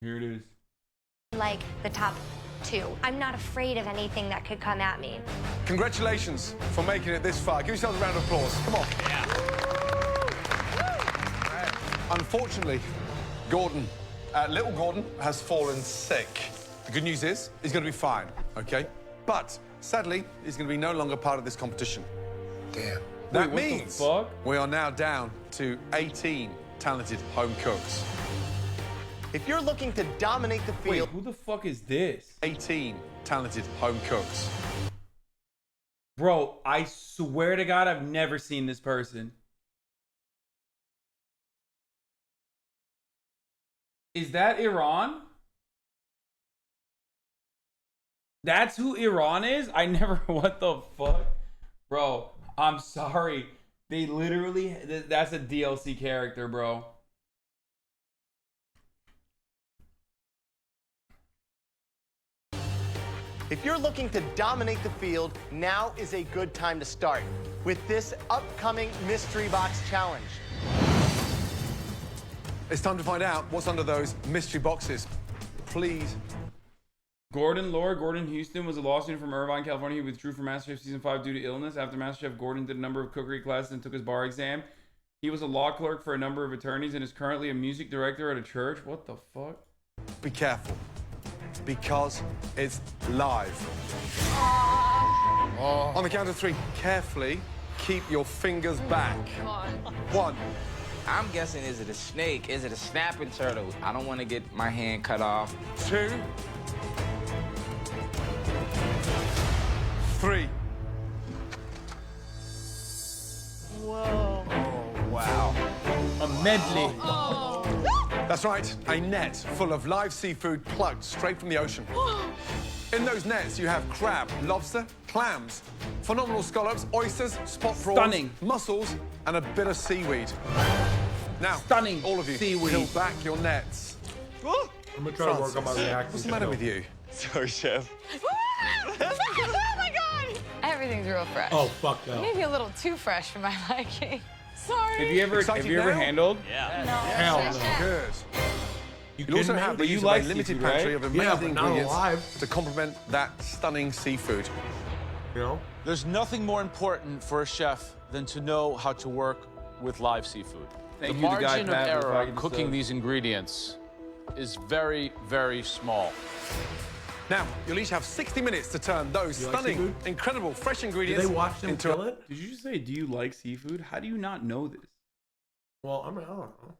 Here it is. Like the top 2. I'm not afraid of anything that could come at me. Congratulations for making it this far. Give yourselves a round of applause. Come on. Yeah. Unfortunately, little Gordon has fallen sick. The good news is he's going to be fine, okay? But sadly, he's going to be no longer part of this competition. Damn. That means we are now down to 18 talented home cooks. If you're looking to dominate the field... Wait, who the fuck is this? 18 talented home cooks. Bro, I swear to God, I've never seen this person. Is that Iran? That's who Iran is? I never... What the fuck? Bro, I'm sorry. They literally... That's a DLC character, bro. If you're looking to dominate the field, now is a good time to start with this upcoming Mystery Box Challenge. It's time to find out what's under those mystery boxes. Please. Gordon Houston was a law student from Irvine, California. He withdrew from MasterChef Season 5 due to illness. After MasterChef, Gordon did a number of cookery classes and took his bar exam. He was a law clerk for a number of attorneys and is currently a music director at a church. What the fuck? Be careful, because it's live. On the count of 3, carefully keep your fingers back. 1. I'm guessing, is it a snake? Is it a snapping turtle? I don't want to get my hand cut off. 2. 3. Whoa. Oh, wow. A medley. That's right, a net full of live seafood plucked straight from the ocean. In those nets, you have crab, lobster, clams, phenomenal scallops, oysters, spot prawns, Stunning. mussels, and a bit of seaweed. Now, Stunning all of you, seaweed. peel back your nets. I'm gonna try to work on my reaction. What's the matter with you? Sorry, Chef. Oh my God! Everything's real fresh. Oh, fuck no. Maybe a little too fresh for my liking. Sorry. Have you ever now? handled? Hell no. Good. You You also kidding have me? the But you use like of a limited seafood, pantry right? of Yeah, amazing but not ingredients alive. to complement that stunning seafood. You know? There's nothing more important for a chef than to know how to work with live seafood. Thank The you to Guy margin of Pat for error providing of the cooking sub. these ingredients is very, very small. Now, you'll each have 60 minutes to turn those You like stunning, seafood? incredible, fresh Do ingredients they watch them into kill it? Did you just say, do you like seafood? How do you not know this? Well, I mean, I don't know.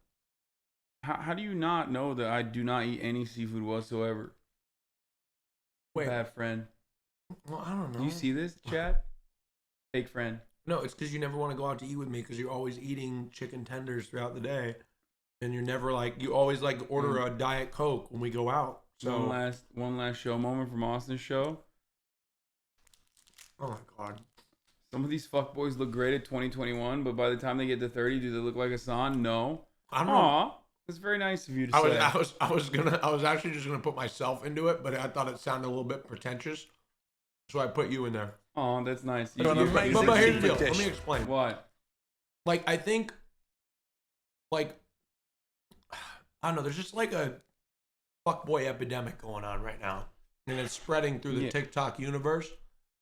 How do you not know that I do not eat any seafood whatsoever? Wait. Bad friend. Well, I don't know. Do you see this, chat? Fake friend. No, it's because you never want to go out to eat with me because you're always eating chicken tenders throughout the day. And you're never like, you always like order a Diet Coke when we go out. So, One last show moment from Austin's show. oh my God. Some of these fuckboys look great at 2021, but by the time they get to 30, do they look like Hasan? No. I don't know. Aw, that's very nice of you to say. I was actually just gonna put myself into it, but I thought it sounded a little bit pretentious, so I put you in there. Oh, that's nice. But an amazing But here's the seafood deal. dish. Let me explain. What? Like, I think, like, I don't know. There's just like a fuckboy epidemic going on right now, and it's spreading through the Yeah. TikTok universe.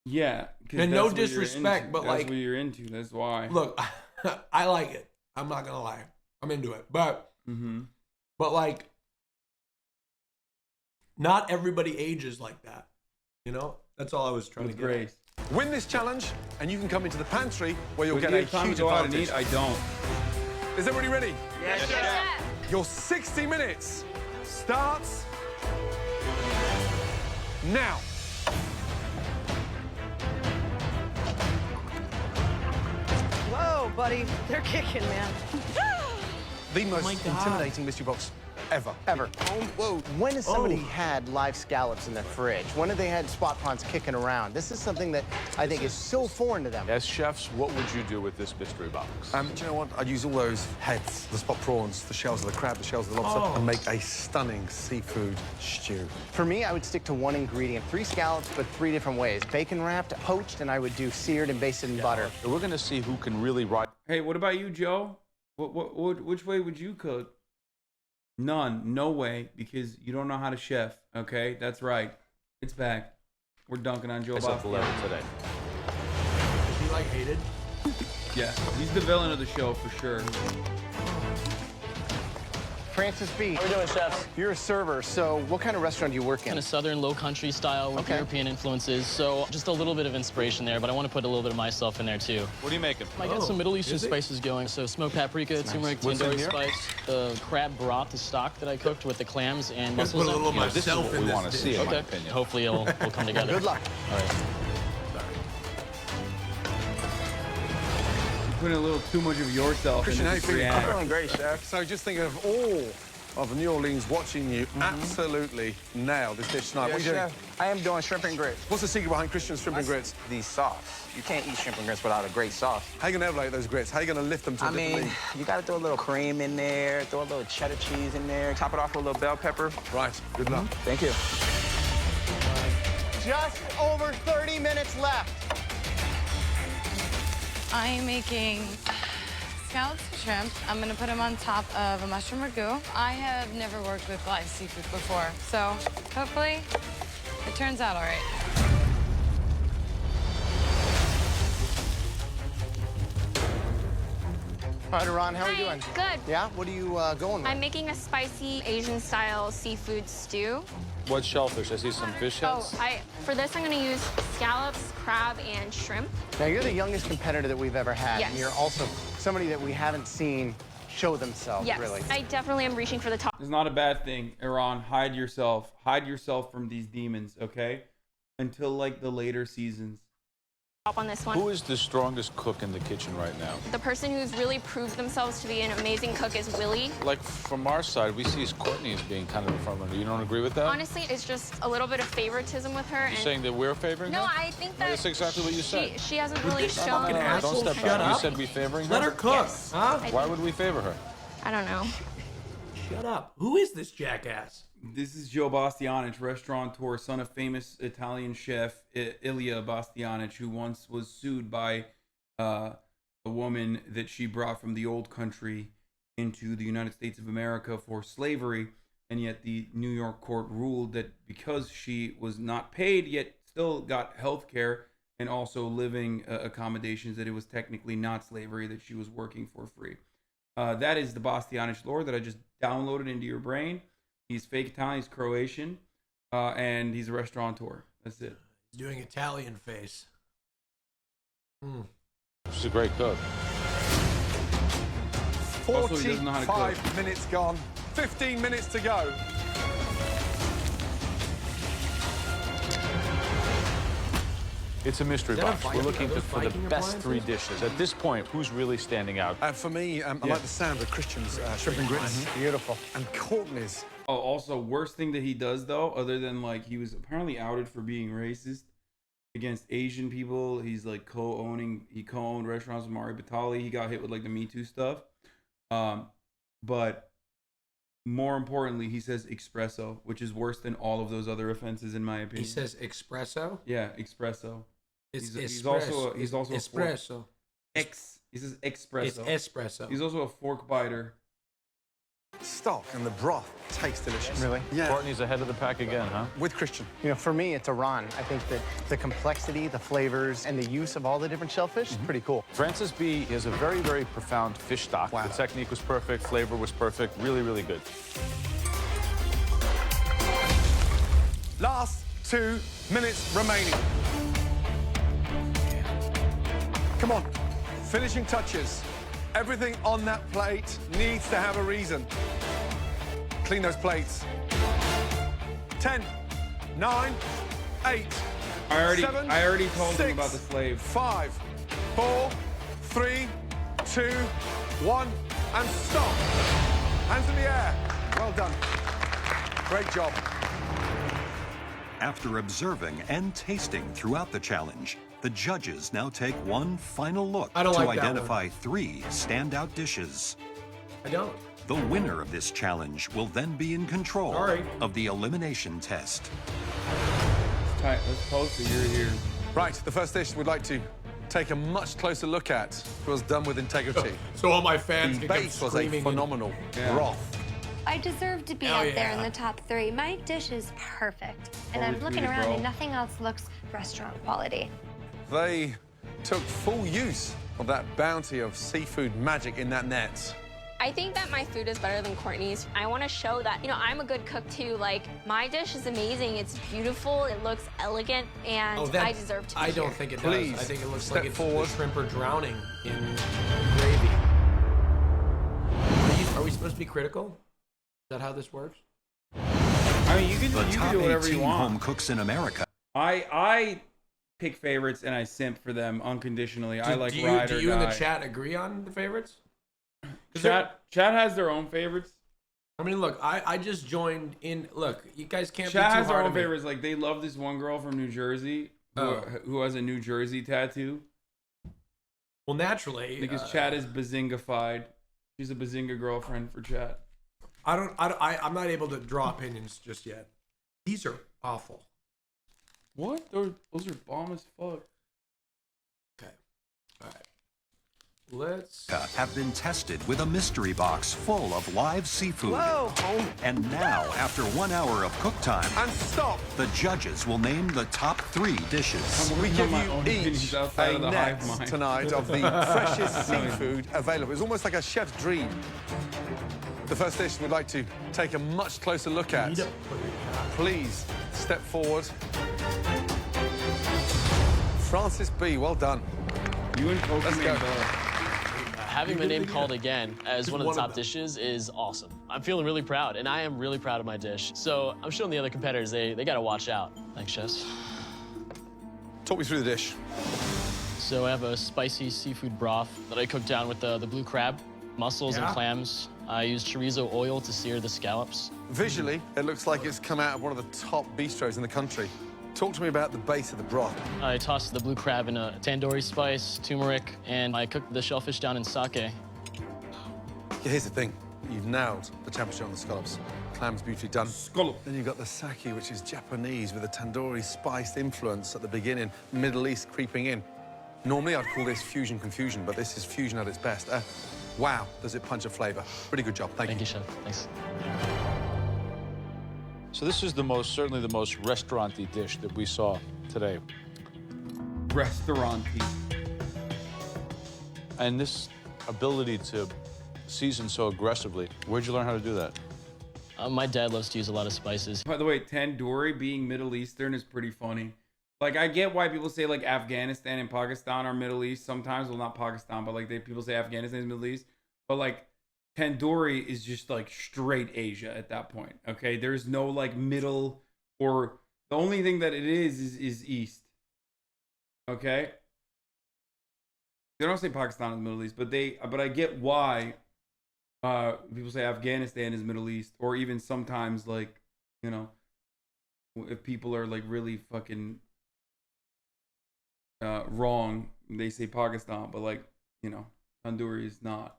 Yeah. 'cause And that's no what you're disrespect, into. but, that's like- what you're into. That's why. Look, I like it. I'm not gonna lie. I'm into it, but like, not everybody ages like that. You know, that's all I was trying With to get. grace. Win this challenge, and you can come into the pantry where you'll When get you a have time huge to go out and advantage. eat, I don't. Is everybody ready? Yes, chef. Your 60 minutes starts now. Whoa, buddy. They're kicking, man. The most my God. intimidating mystery box ever. Ever. Whoa. When has somebody had live scallops in their fridge? When have they had spot prawns kicking around? This is something that I think is so foreign to them. As chefs, what would you do with this mystery box? Do you know what? I'd use all those heads, the spot prawns, the shells of the crab, the shells of the lobster, and make a stunning seafood stew. For me, I would stick to one ingredient. 3 scallops, but 3 different ways. Bacon wrapped, poached, and I would do seared and basted in butter. So we're going to see who can really ride. Hey, what about you, Joe? Which way would you cook? None. No way, because you don't know how to chef, okay? That's right. It's back. We're dunking on Joe I slept Bastian. 11 today. Is he like hated? Yeah, he's the villain of the show for sure. Francis B. How we doing, chefs? You're a server, so what kind of restaurant do you work in? Kind of southern, low country style with Okay. European influences. So just a little bit of inspiration there, but I want to put a little bit of myself in there too. What are you making? I got some Middle Eastern is it? spices going. So smoked paprika, turmeric, What's in tandoori here? spice, the crab broth, the stock that I cooked with the clams and Let's mussels. put a little of in. This is myself what in we this want to see, dish. in my Okay. opinion. Hopefully it'll come together. Good luck. All right. You're putting a little too much of yourself Christian, into how this you feeling? react. Feeling great, chef. So just think of all of New Orleans watching you absolutely nail this dish tonight. Yeah, What are you doing? chef, I am doing shrimp and grits. What's the secret behind Christian's shrimp and grits? The sauce. You can't eat shrimp and grits without a great sauce. How are you going to elevate those grits? How are you going to lift them to a I different mean, league? you gotta throw a little cream in there, throw a little cheddar cheese in there, top it off with a little bell pepper. Right, good luck. Thank you. Just over 30 minutes left. I am making scallops and shrimp. I'm gonna put them on top of a mushroom ragu. I have never worked with live seafood before, so hopefully it turns out all right. All right, Iran, how are you Hi, doing? good. Yeah, what are you going with? I'm making a spicy Asian-style seafood stew. What shellfish? I see some fish heads. For this, I'm gonna use scallops, crab, and shrimp. Now, you're the youngest competitor that we've ever had. Yes. And you're also somebody that we haven't seen show themselves, Yes, really. I definitely am reaching for the top. It's not a bad thing, Iran. Hide yourself. Hide yourself from these demons, okay? Until like the later seasons. On this one. Who is the strongest cook in the kitchen right now? The person who's really proved themselves to be an amazing cook is Willie. Like, from our side, we see Courtney as being kind of the front runner. You don't agree with that? Honestly, it's just a little bit of favoritism with her. You're saying that we're favoring No, her? I think that That's exactly what you said. she hasn't really shown fucking much asshole, Don't step shut back. You up. said we favoring her? Let her cook, Yes. huh? Why would we favor her? I don't know. Shut up. Who is this jackass? This is Joe Bastianich, restaurateur, son of famous Italian chef Ilya Bastianich, who once was sued by a woman that she brought from the old country into the United States of America for slavery. And yet the New York court ruled that because she was not paid, yet still got health care and also living accommodations, that it was technically not slavery, that she was working for free. That is the Bastianich lore that I just downloaded into your brain. He's fake Italian, he's Croatian, and he's a restaurateur. That's it. He's doing Italian face. She's a great cook. Also, he doesn't know how to cook. 45 minutes gone. 15 minutes to go. It's a mystery Is that a box. We're Viking? looking Are those for the Viking best three appliances? dishes. At this point, who's really standing out? For me, I like the sound of Christian's shrimp and grits. Beautiful. And Courtney's. Oh, also, worst thing that he does, though, other than, like, he was apparently outed for being racist against Asian people. He's, like, he co-owned restaurants with Mario Batali. He got hit with, like, the Me Too stuff. But more importantly, he says espresso, which is worse than all of those other offenses, in my opinion. He says espresso. Yeah, espresso. It's He's espresso. he's also a fork. espresso. He says espresso. It's espresso. He's also a fork biter. Stock and the broth tastes delicious. Really? Yeah. Courtney's ahead of the pack again, huh? With Christian. You know, for me, it's Iran. I think that the complexity, the flavors, and the use of all the different shellfish is pretty cool. Francis B has a very, very profound fish stock. Wow. The technique was perfect, flavor was perfect, really, really good. Last 2 minutes remaining. Come on. Finishing touches. Everything on that plate needs to have a reason. Clean those plates. 10, 9, 8. I already 7, told him 6, about the slave. 5, 4, 3, 2, 1, and stop. Hands in the air. Well done. Great job. After observing and tasting throughout the challenge, the judges now take one final look I don't to like that identify 3 standout dishes. I don't. The winner of this challenge will then be in control Sorry. of the elimination test. Let's post it. You're here. Right, the first dish we'd like to take a much closer look at was done with integrity. So all my fans The can come base was a screaming in. phenomenal broth. I deserve to be Hell up there in yeah. the top 3. My dish is perfect. And Holy I'm looking sweet, around bro. and nothing else looks restaurant quality. They took full use of that bounty of seafood magic in that net. I think that my food is better than Courtney's. I want to show that, you know, I'm a good cook too. Like, my dish is amazing. It's beautiful. It looks elegant, and I deserve to be I don't here. think it Please, does. I think it looks step like it's forward. the shrimp are drowning in gravy. Are we supposed to be critical? Is that how this works? I mean, you The can top do whatever 18 you want. home cooks in America. I pick favorites and I simp for them unconditionally. I like do ride or you in the die. chat agree on the favorites? Chat has their own favorites. I mean, look, I just joined in. Look, you guys can't Chat be has too their hard own on me. favorites. Like they love this one girl from New Jersey who has a New Jersey tattoo. Well, naturally, Because Chat is bazingafied. She's a bazinga girlfriend for Chat. I'm not able to draw opinions just yet. These are awful. What? Those are bomb as fuck. Okay. All right. Let's. Have been tested with a mystery box full of live seafood. Whoa. And now, after 1 hour of cook time, And stop! the judges will name the top 3 dishes. We working give on my you own each opinions outside a of the net hive mind. tonight of the freshest seafood available. It's almost like a chef's dream. The first dish we'd like to take a much closer look at. Please step forward. Francis B, well done. You and Let's Pokemon go. Bell. Having my name called again as one of one the of top them. dishes is awesome. I'm feeling really proud, and I am really proud of my dish. So I'm showing the other competitors they got to watch out. Thanks, chefs. Talk me through the dish. So I have a spicy seafood broth that I cooked down with the blue crab, mussels and Yeah. clams. I used chorizo oil to sear the scallops. Visually, it looks like it's come out of one of the top bistros in the country. Talk to me about the base of the broth. I tossed the blue crab in a tandoori spice, turmeric, and I cooked the shellfish down in sake. Here's the thing. You've nailed the temperature on the scallops. Clams beautifully done. Scallop. Then you've got the sake, which is Japanese with a tandoori spiced influence at the beginning, Middle East creeping in. Normally, I'd call this fusion confusion, but this is fusion at its best. Wow, does it punch a flavor. Pretty good job. Thank you. Thank you, chef. Thanks. So this is certainly the most restaurant-y dish that we saw today. Restaurant. And this ability to season so aggressively, where'd you learn how to do that? My dad loves to use a lot of spices. By the way, tandoori being Middle Eastern is pretty funny. Like, I get why people say, like, Afghanistan and Pakistan are Middle East sometimes. Well, not Pakistan, but, like, people say Afghanistan is Middle East. But, like, tandoori is just, like, straight Asia at that point, okay? There's no, like, middle or... The only thing that it is East, okay? They don't say Pakistan is Middle East, but I get why people say Afghanistan is Middle East, or even sometimes, like, you know, if people are, like, really fucking... wrong, they say Pakistan, but like, you know, tandoori is not.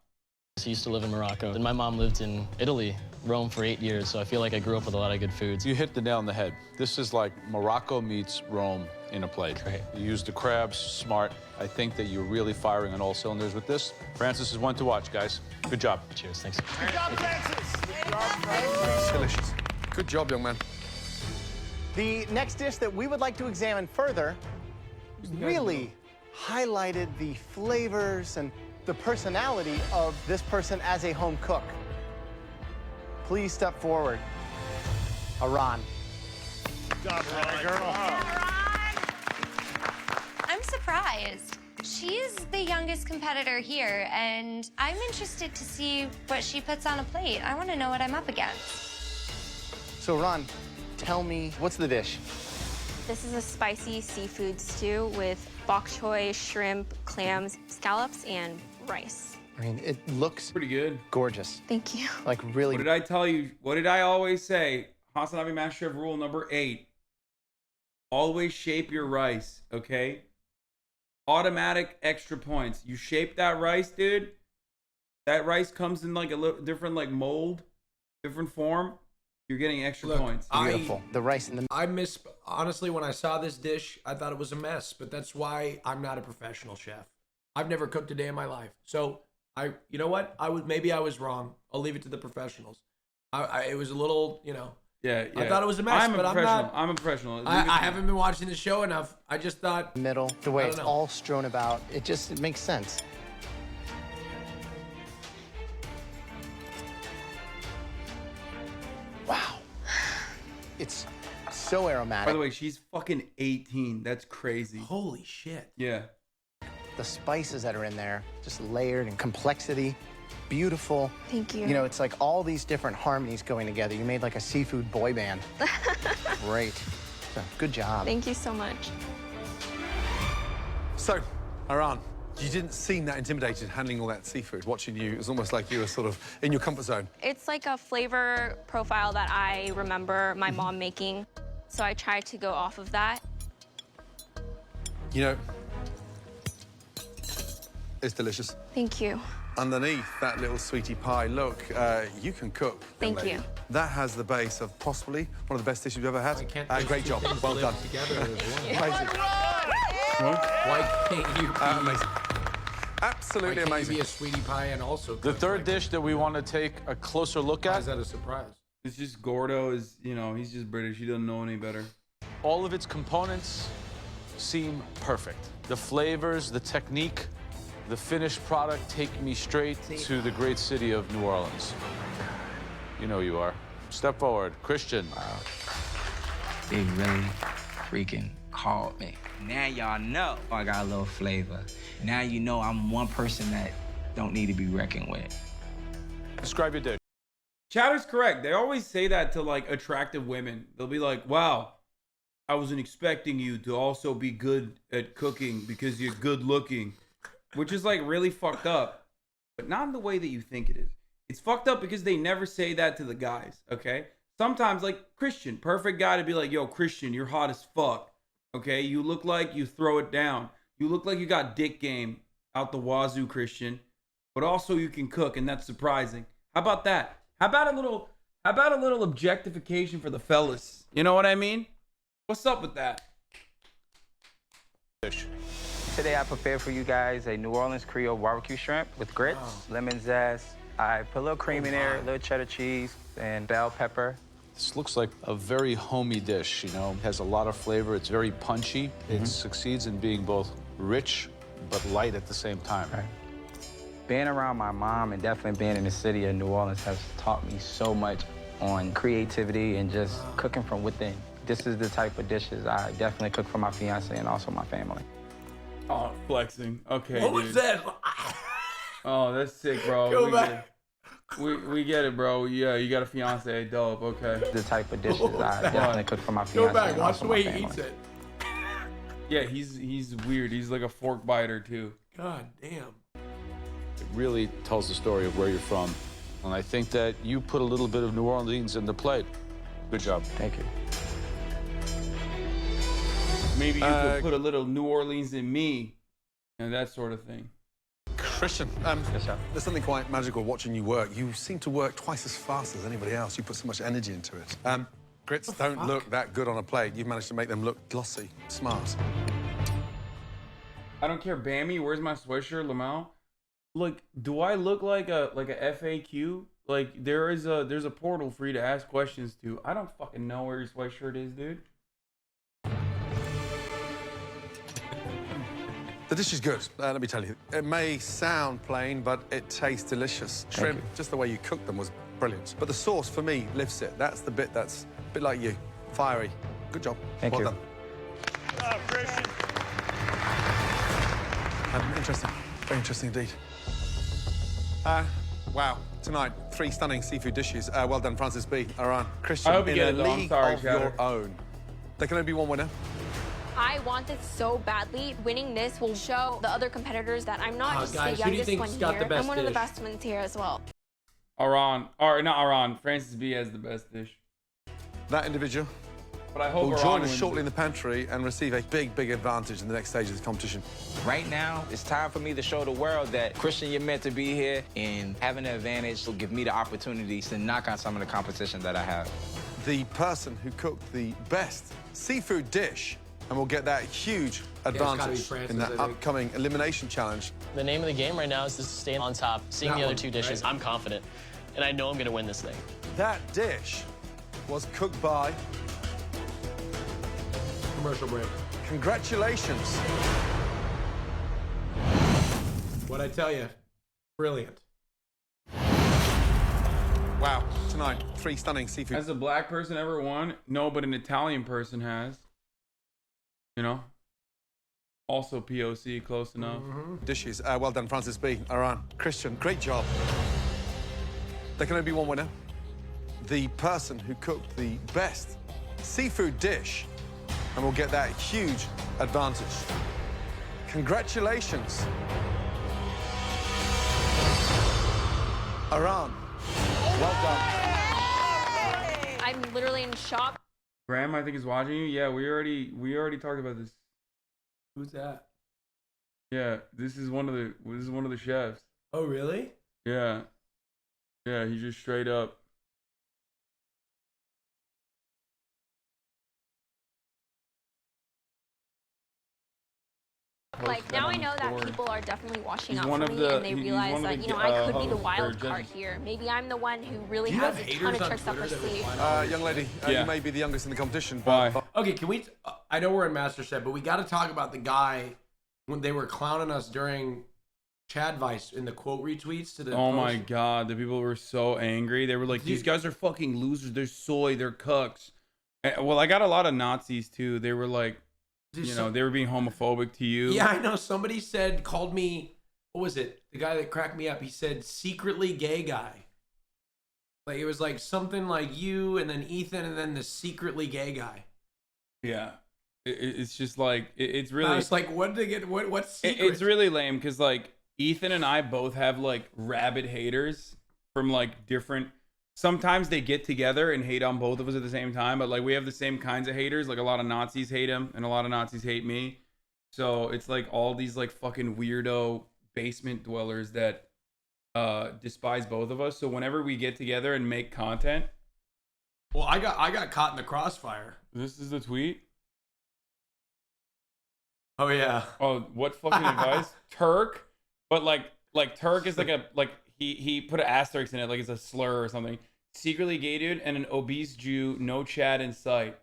I used to live in Morocco, and my mom lived in Italy, Rome for 8 years, so I feel like I grew up with a lot of good foods. You hit the nail on the head. This is like Morocco meets Rome in a plate. Great. You used the crabs, smart. I think that you're really firing on all cylinders with this. Francis is one to watch, guys. Good job. Cheers, thanks. Good job, Francis. Delicious. Good job, young man. The next dish that we would like to examine further really highlighted the flavors and the personality of this person as a home cook. Please step forward. Iran. I'm surprised. She's the youngest competitor here, and I'm interested to see what she puts on a plate. I want to know what I'm up against. So, Ron, tell me, what's the dish? This is a spicy seafood stew with bok choy, shrimp, clams, scallops, and rice. I mean, it looks Pretty good. gorgeous. Thank you. Like, really. What did I tell you? What did I always say? Hasanabi MasterChef rule number 8. Always shape your rice, okay? Automatic extra points. You shape that rice, dude. That rice comes in like a little different, like mold, different form. You're getting extra points. Beautiful. The rice in the... Honestly, when I saw this dish, I thought it was a mess, but that's why I'm not a professional chef. I've never cooked a day in my life. So, you know what? Maybe I was wrong. I'll leave it to the professionals. It was a little, you know. Yeah. I thought it was a mess, but I'm not. I'm a professional. I haven't been watching the show enough. I just thought. Middle, the way it's all strewn about, it makes sense. Wow. It's so aromatic. By the way, she's fucking 18. That's crazy. Holy shit. Yeah. The spices that are in there, just layered and complexity, beautiful. Thank you. You know, it's like all these different harmonies going together. You made like a seafood boy band. Great. So, good job. Thank you so much. So, Iran, you didn't seem that intimidated handling all that seafood. Watching you, it was almost like you were sort of in your comfort zone. It's like a flavor profile that I remember my mom making, so I tried to go off of that. You know, it's delicious. Thank you. Underneath that little sweetie pie, look, you can cook. Thank you. That has the base of possibly one of the best dishes you've ever had. Great job. Well done. Amazing. Why can't you be amazing. Absolutely amazing. Be a sweetie pie and also The third dish that we want to take a closer look at. Is that a surprise? It's just Gordo is, you know, he's just British. He doesn't know any better. All of its components seem perfect. The flavors, the technique, the finished product take me straight to the great city of New Orleans. You know you are. Step forward. Christian. Wow. They really freaking called me. Now y'all know I got a little flavor. Now you know I'm one person that don't need to be reckoned with. Describe your dish. Chatter's correct. They always say that to, like, attractive women. They'll be like, wow, I wasn't expecting you to also be good at cooking because you're good looking. Which is, like, really fucked up. But not in the way that you think it is. It's fucked up because they never say that to the guys, okay? Sometimes, like, Christian, perfect guy to be like, yo, Christian, you're hot as fuck, okay? You look like you throw it down. You look like you got dick game out the wazoo, Christian. But also you can cook, and that's surprising. How about that? How about a little objectification for the fellas? You know what I mean? What's up with that? Today I prepared for you guys a New Orleans Creole barbecue shrimp with grits, lemon zest. I put a little cream in there, a little cheddar cheese, and bell pepper. This looks like a very homey dish, you know. It has a lot of flavor. It's very punchy. It succeeds in being both rich but light at the same time. Right. Being around my mom and definitely being in the city of New Orleans has taught me so much on creativity and just cooking from within. This is the type of dishes I definitely cook for my fiance and also my family. Oh, flexing. Okay, What was that? Oh, that's sick, bro. Go back. We get it, bro. Yeah, you got a fiance, dope. Okay. The type of dishes I definitely cook for my fiance. Go back. and Watch also the my way he family. eats it. Yeah, he's weird. He's like a fork biter too. God damn. It really tells the story of where you're from. And I think that you put a little bit of New Orleans in the plate. Good job. Thank you. Maybe you could put a little New Orleans in me, and that sort of thing. Christian, there's something quite magical watching you work. You seem to work twice as fast as anybody else. You put so much energy into it. Grits don't look that good on a plate. You've managed to make them look glossy, smart. I don't care, Bammy. Where's my sweatshirt, Lamau? Look, do I look like a FAQ? Like there's a portal for you to ask questions to. I don't fucking know where your sweatshirt is, dude. The dish is good, let me tell you. It may sound plain, but it tastes delicious. Shrimp, just the way you cooked them was brilliant. But the sauce, for me, lifts it. That's the bit that's a bit like you. Fiery. Good job. Thank you. Well done. Oh, Christian. Interesting. Very interesting indeed. Wow. Tonight, 3 stunning seafood dishes. Well done, Francis B. Iran. Christian, I hope you in get a it, though. I'm league sorry, of Shatter. your own. There can only be one winner. I want this so badly. Winning this will show the other competitors that I'm not just guys, the who do you youngest think's one got here. the best I'm one of the dish? best ones here as well. Not Aran. Francis B has the best dish. That individual But I hope will Aran join us wins shortly it. in the pantry and receive a big advantage in the next stage of the competition. Right now, it's time for me to show the world that, Christian, you're meant to be here, and having an advantage will give me the opportunity to knock out some of the competition that I have. The person who cooked the best seafood dish and will get that huge gotta be advantage Francis, in that I think. upcoming elimination challenge. The name of the game right now is just to stay on top. Seeing That the other one, 2 dishes, right? I'm confident. And I know I'm going to win this thing. That dish was cooked by... Commercial break. Congratulations. What'd I tell you? Brilliant. Wow, tonight, 3 stunning seafood. Has a black person ever won? No, but an Italian person has. You know? Also POC, close enough. Dishes. Well done, Francis B. Aran. Christian, great job. There can only be one winner. The person who cooked the best seafood dish and will get that huge advantage. Congratulations. Aran, well done. I'm literally in shock. Graham, I think, is watching you. Yeah, we already talked about this. Who's that? Yeah, this is one of the chefs. Oh, really? Yeah. Yeah, he just straight up. Like, now I know that people are definitely watching out one for of me, the- and they he's realize one of that, the, you know, I could be the hosts or wild card judges. here. Maybe I'm the one who really Do you has have a ton haters of on tricks up her Twitter that would sleeve. find Young lady, Yeah. you may be the youngest in the competition. Why? Okay, can we? I know we're in MasterChef, but we got to talk about the guy when they were clowning us during Chad Vice in the quote retweets to the. Oh post. my god, the people were so angry. They were like, "These guys are fucking losers. They're soy. They're cucks." Well, I got a lot of Nazis too. They were like, Dude, you know, they were being homophobic to you. Yeah, I know. Somebody called me. What was it? The guy that cracked me up. He said secretly gay guy. Like it was like something like you, and then Ethan, and then the secretly gay guy. Yeah. It's just like it's really. I was like, what did they get? What's secret? It's really lame because like Ethan and I both have like rabid haters from like different. Sometimes they get together and hate on both of us at the same time, but like we have the same kinds of haters. Like a lot of Nazis hate him, and a lot of Nazis hate me. So it's like all these like fucking weirdo basement dwellers that despise both of us. So whenever we get together and make content, well, I got caught in the crossfire. this is the tweet. Oh yeah. Oh, what fucking advice? Turk, but like Turk is like a like he put an asterisk in it like it's a slur or something. Secretly gay dude and an obese Jew, no Chad in sight.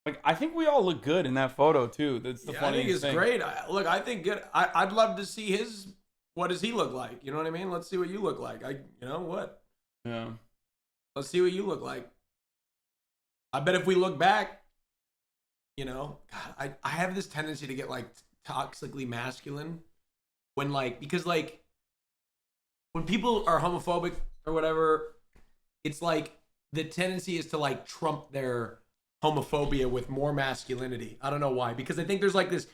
Like I think we all look good in that photo too. That's the I funniest think it's thing. great. I think good. I'd love to see his. What does he look like? You know what I mean? Let's see what you look like. You know what? Yeah. Let's see what you look like. I bet if we look back, you know, God, I have this tendency to get like toxically masculine when because when people are homophobic or whatever, it's like the tendency is to like trump their homophobia with more masculinity. I don't know why, because I think there's like this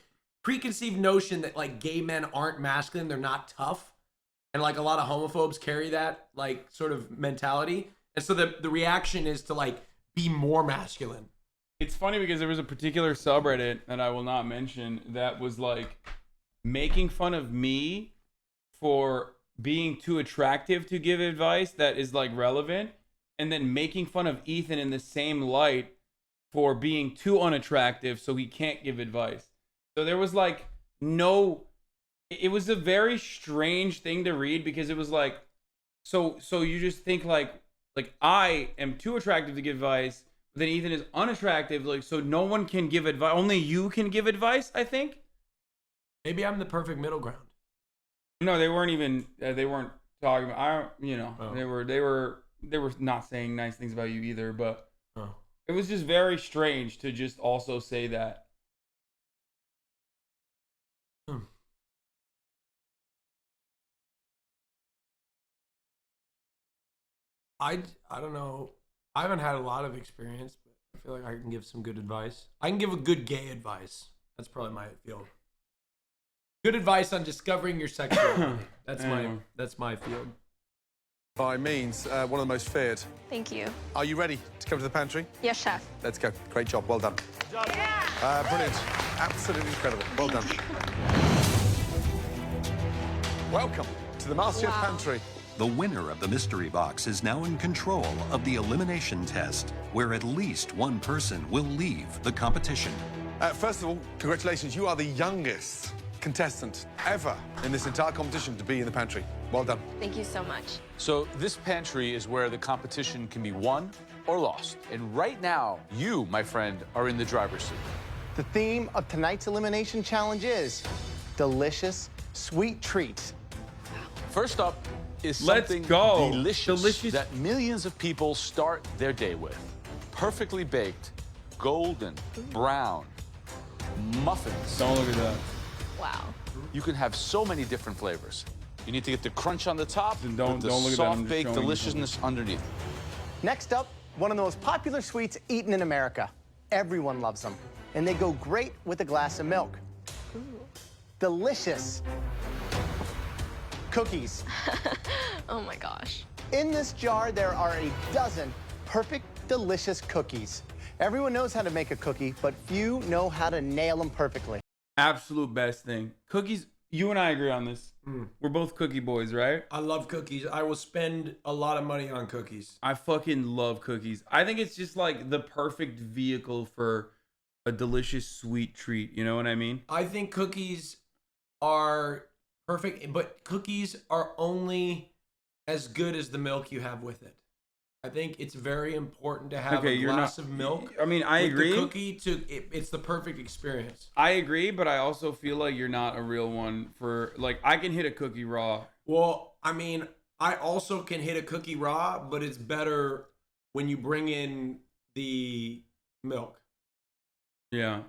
preconceived notion that like gay men aren't masculine, they're not tough, and like a lot of homophobes carry that like sort of mentality, and so the reaction is to like be more masculine. It's funny because there was a particular subreddit that I will not mention that was like making fun of me for being too attractive to give advice that is like relevant, and then making fun of Ethan in the same light for being too unattractive so he can't give advice. So there was like it was a very strange thing to read because it was like so you just think like I am too attractive to give advice, but then Ethan is unattractive, like so no one can give advice, only you can give advice, I think. Maybe I'm the perfect middle ground. No, they weren't even they weren't talking about Oh. they were not saying nice things about you either, but Oh. it was just very strange to just also say that. I don't know. I haven't had a lot of experience, but I feel like I can give some good advice. I can give a good gay advice. That's probably my field. Good advice on discovering your sexuality. That's my field. By means, one of the most feared. Thank you. Are you ready to come to the pantry? Yes, chef. Let's go. Great job. Well done. Brilliant. Absolutely incredible. Well done. Welcome to the MasterChef pantry. The winner of the mystery box is now in control of the elimination test, where at least one person will leave the competition. First of all, congratulations. You are the youngest contestant ever in this entire competition to be in the pantry. Well done. Thank you so much. So this pantry is where the competition can be won or lost. And right now, you, my friend, are in the driver's seat. The theme of tonight's elimination challenge is delicious sweet treats. First up is Let's something go. delicious that millions of people start their day with. Perfectly baked, golden, brown muffins. Don't look at that. Wow. You can have so many different flavors. You need to get the crunch on the top Then don't with the look at that. I'm just soft-baked showing you deliciousness underneath. Next up, one of the most popular sweets eaten in America. Everyone loves them, and they go great with a glass of milk. Ooh. Delicious cookies. Oh my gosh. In this jar, there are a dozen perfect, delicious cookies. Everyone knows how to make a cookie, but few know how to nail them perfectly. Absolute best thing. Cookies, you and I agree on this. We're both cookie boys, right? I love cookies. I will spend a lot of money on cookies. I fucking love cookies. I think it's just like the perfect vehicle for a delicious sweet treat. You know what I mean? I think cookies are perfect, but cookies are only as good as the milk you have with it. I think it's very important to have a glass of milk. I mean, I agree. The cookie it's the perfect experience. I agree, but I also feel like you're not a real one for like I can hit a cookie raw. Well, I mean, I also can hit a cookie raw, but it's better when you bring in the milk. Yeah.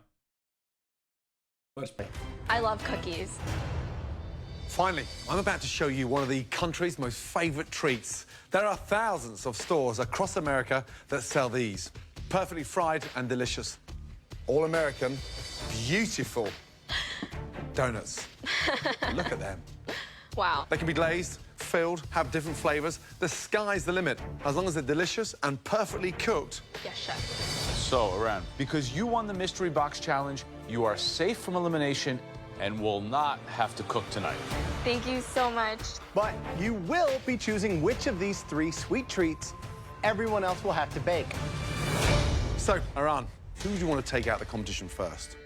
Much better. I love cookies. Finally, I'm about to show you one of the country's most favorite treats. There are thousands of stores across America that sell these. Perfectly fried and delicious. All American, beautiful donuts. Look at them. Wow. They can be glazed, filled, have different flavors. The sky's the limit, as long as they're delicious and perfectly cooked. Yes, chef. So, Aran, because you won the Mystery Box Challenge, you are safe from elimination and will not have to cook tonight. Thank you so much. But you will be choosing which of these 3 sweet treats everyone else will have to bake. So, Aran, who do you want to take out of the competition first?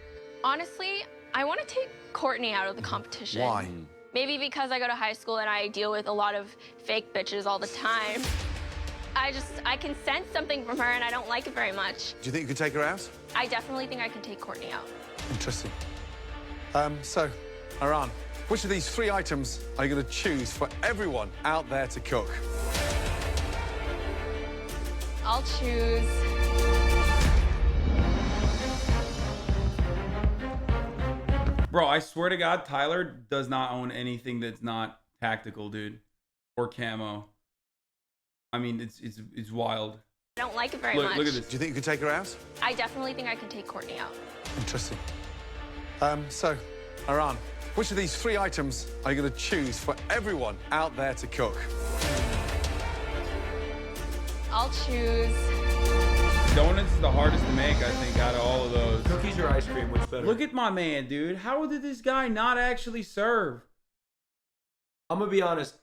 Honestly, I want to take Courtney out of the competition. Why? Maybe because I go to high school and I deal with a lot of fake bitches all the time. I can sense something from her and I don't like it very much. Do you think you could take her out? I definitely think I can take Courtney out. Interesting. So, Aran, which of these 3 items are you going to choose for everyone out there to cook? I'll choose... Bro, I swear to God, Tyler does not own anything that's not tactical, dude, or camo. I mean, it's wild. I don't like it very much. Look at this. Do you think you could take her out? I definitely think I can take Courtney out. Interesting. So, Aran, which of these 3 items are you going to choose for everyone out there to cook? I'll choose... Donuts is the hardest to make, I think, out of all of those. Cookies or ice cream, what's better? Look at my man, dude. How did this guy not actually serve? I'm going to be honest.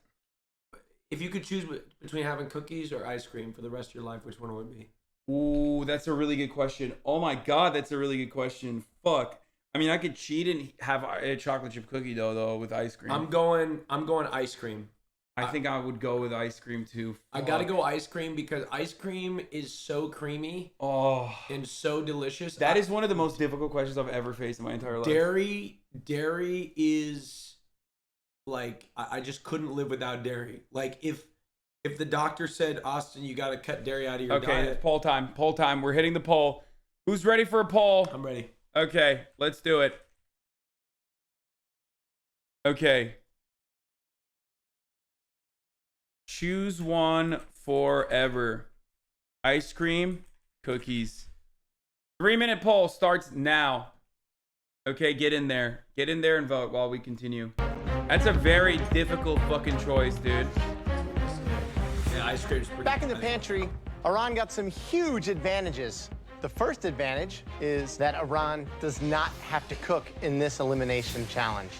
If you could choose between having cookies or ice cream for the rest of your life, which one would it be? Ooh, that's a really good question. Oh my God, that's a really good question. Fuck. I mean, I could cheat and have a chocolate chip cookie though with ice cream. I'm going ice cream. I think I would go with ice cream too. I gotta go ice cream because ice cream is so creamy. Oh, and so delicious. That is one of the most difficult questions I've ever faced in my entire life. Dairy is like I just couldn't live without dairy. Like if the doctor said, Austin, you gotta cut dairy out of your diet. Okay, poll time. Poll time. We're hitting the poll. Who's ready for a poll? I'm ready. Okay, let's do it. Okay. Choose one forever. Ice cream, cookies. 3-minute poll starts now. Okay, get in there. Get in there and vote while we continue. That's a very difficult fucking choice, dude. Yeah, ice cream's pretty Back in the pantry, Aran got some huge advantages. The first advantage is that Aran does not have to cook in this elimination challenge.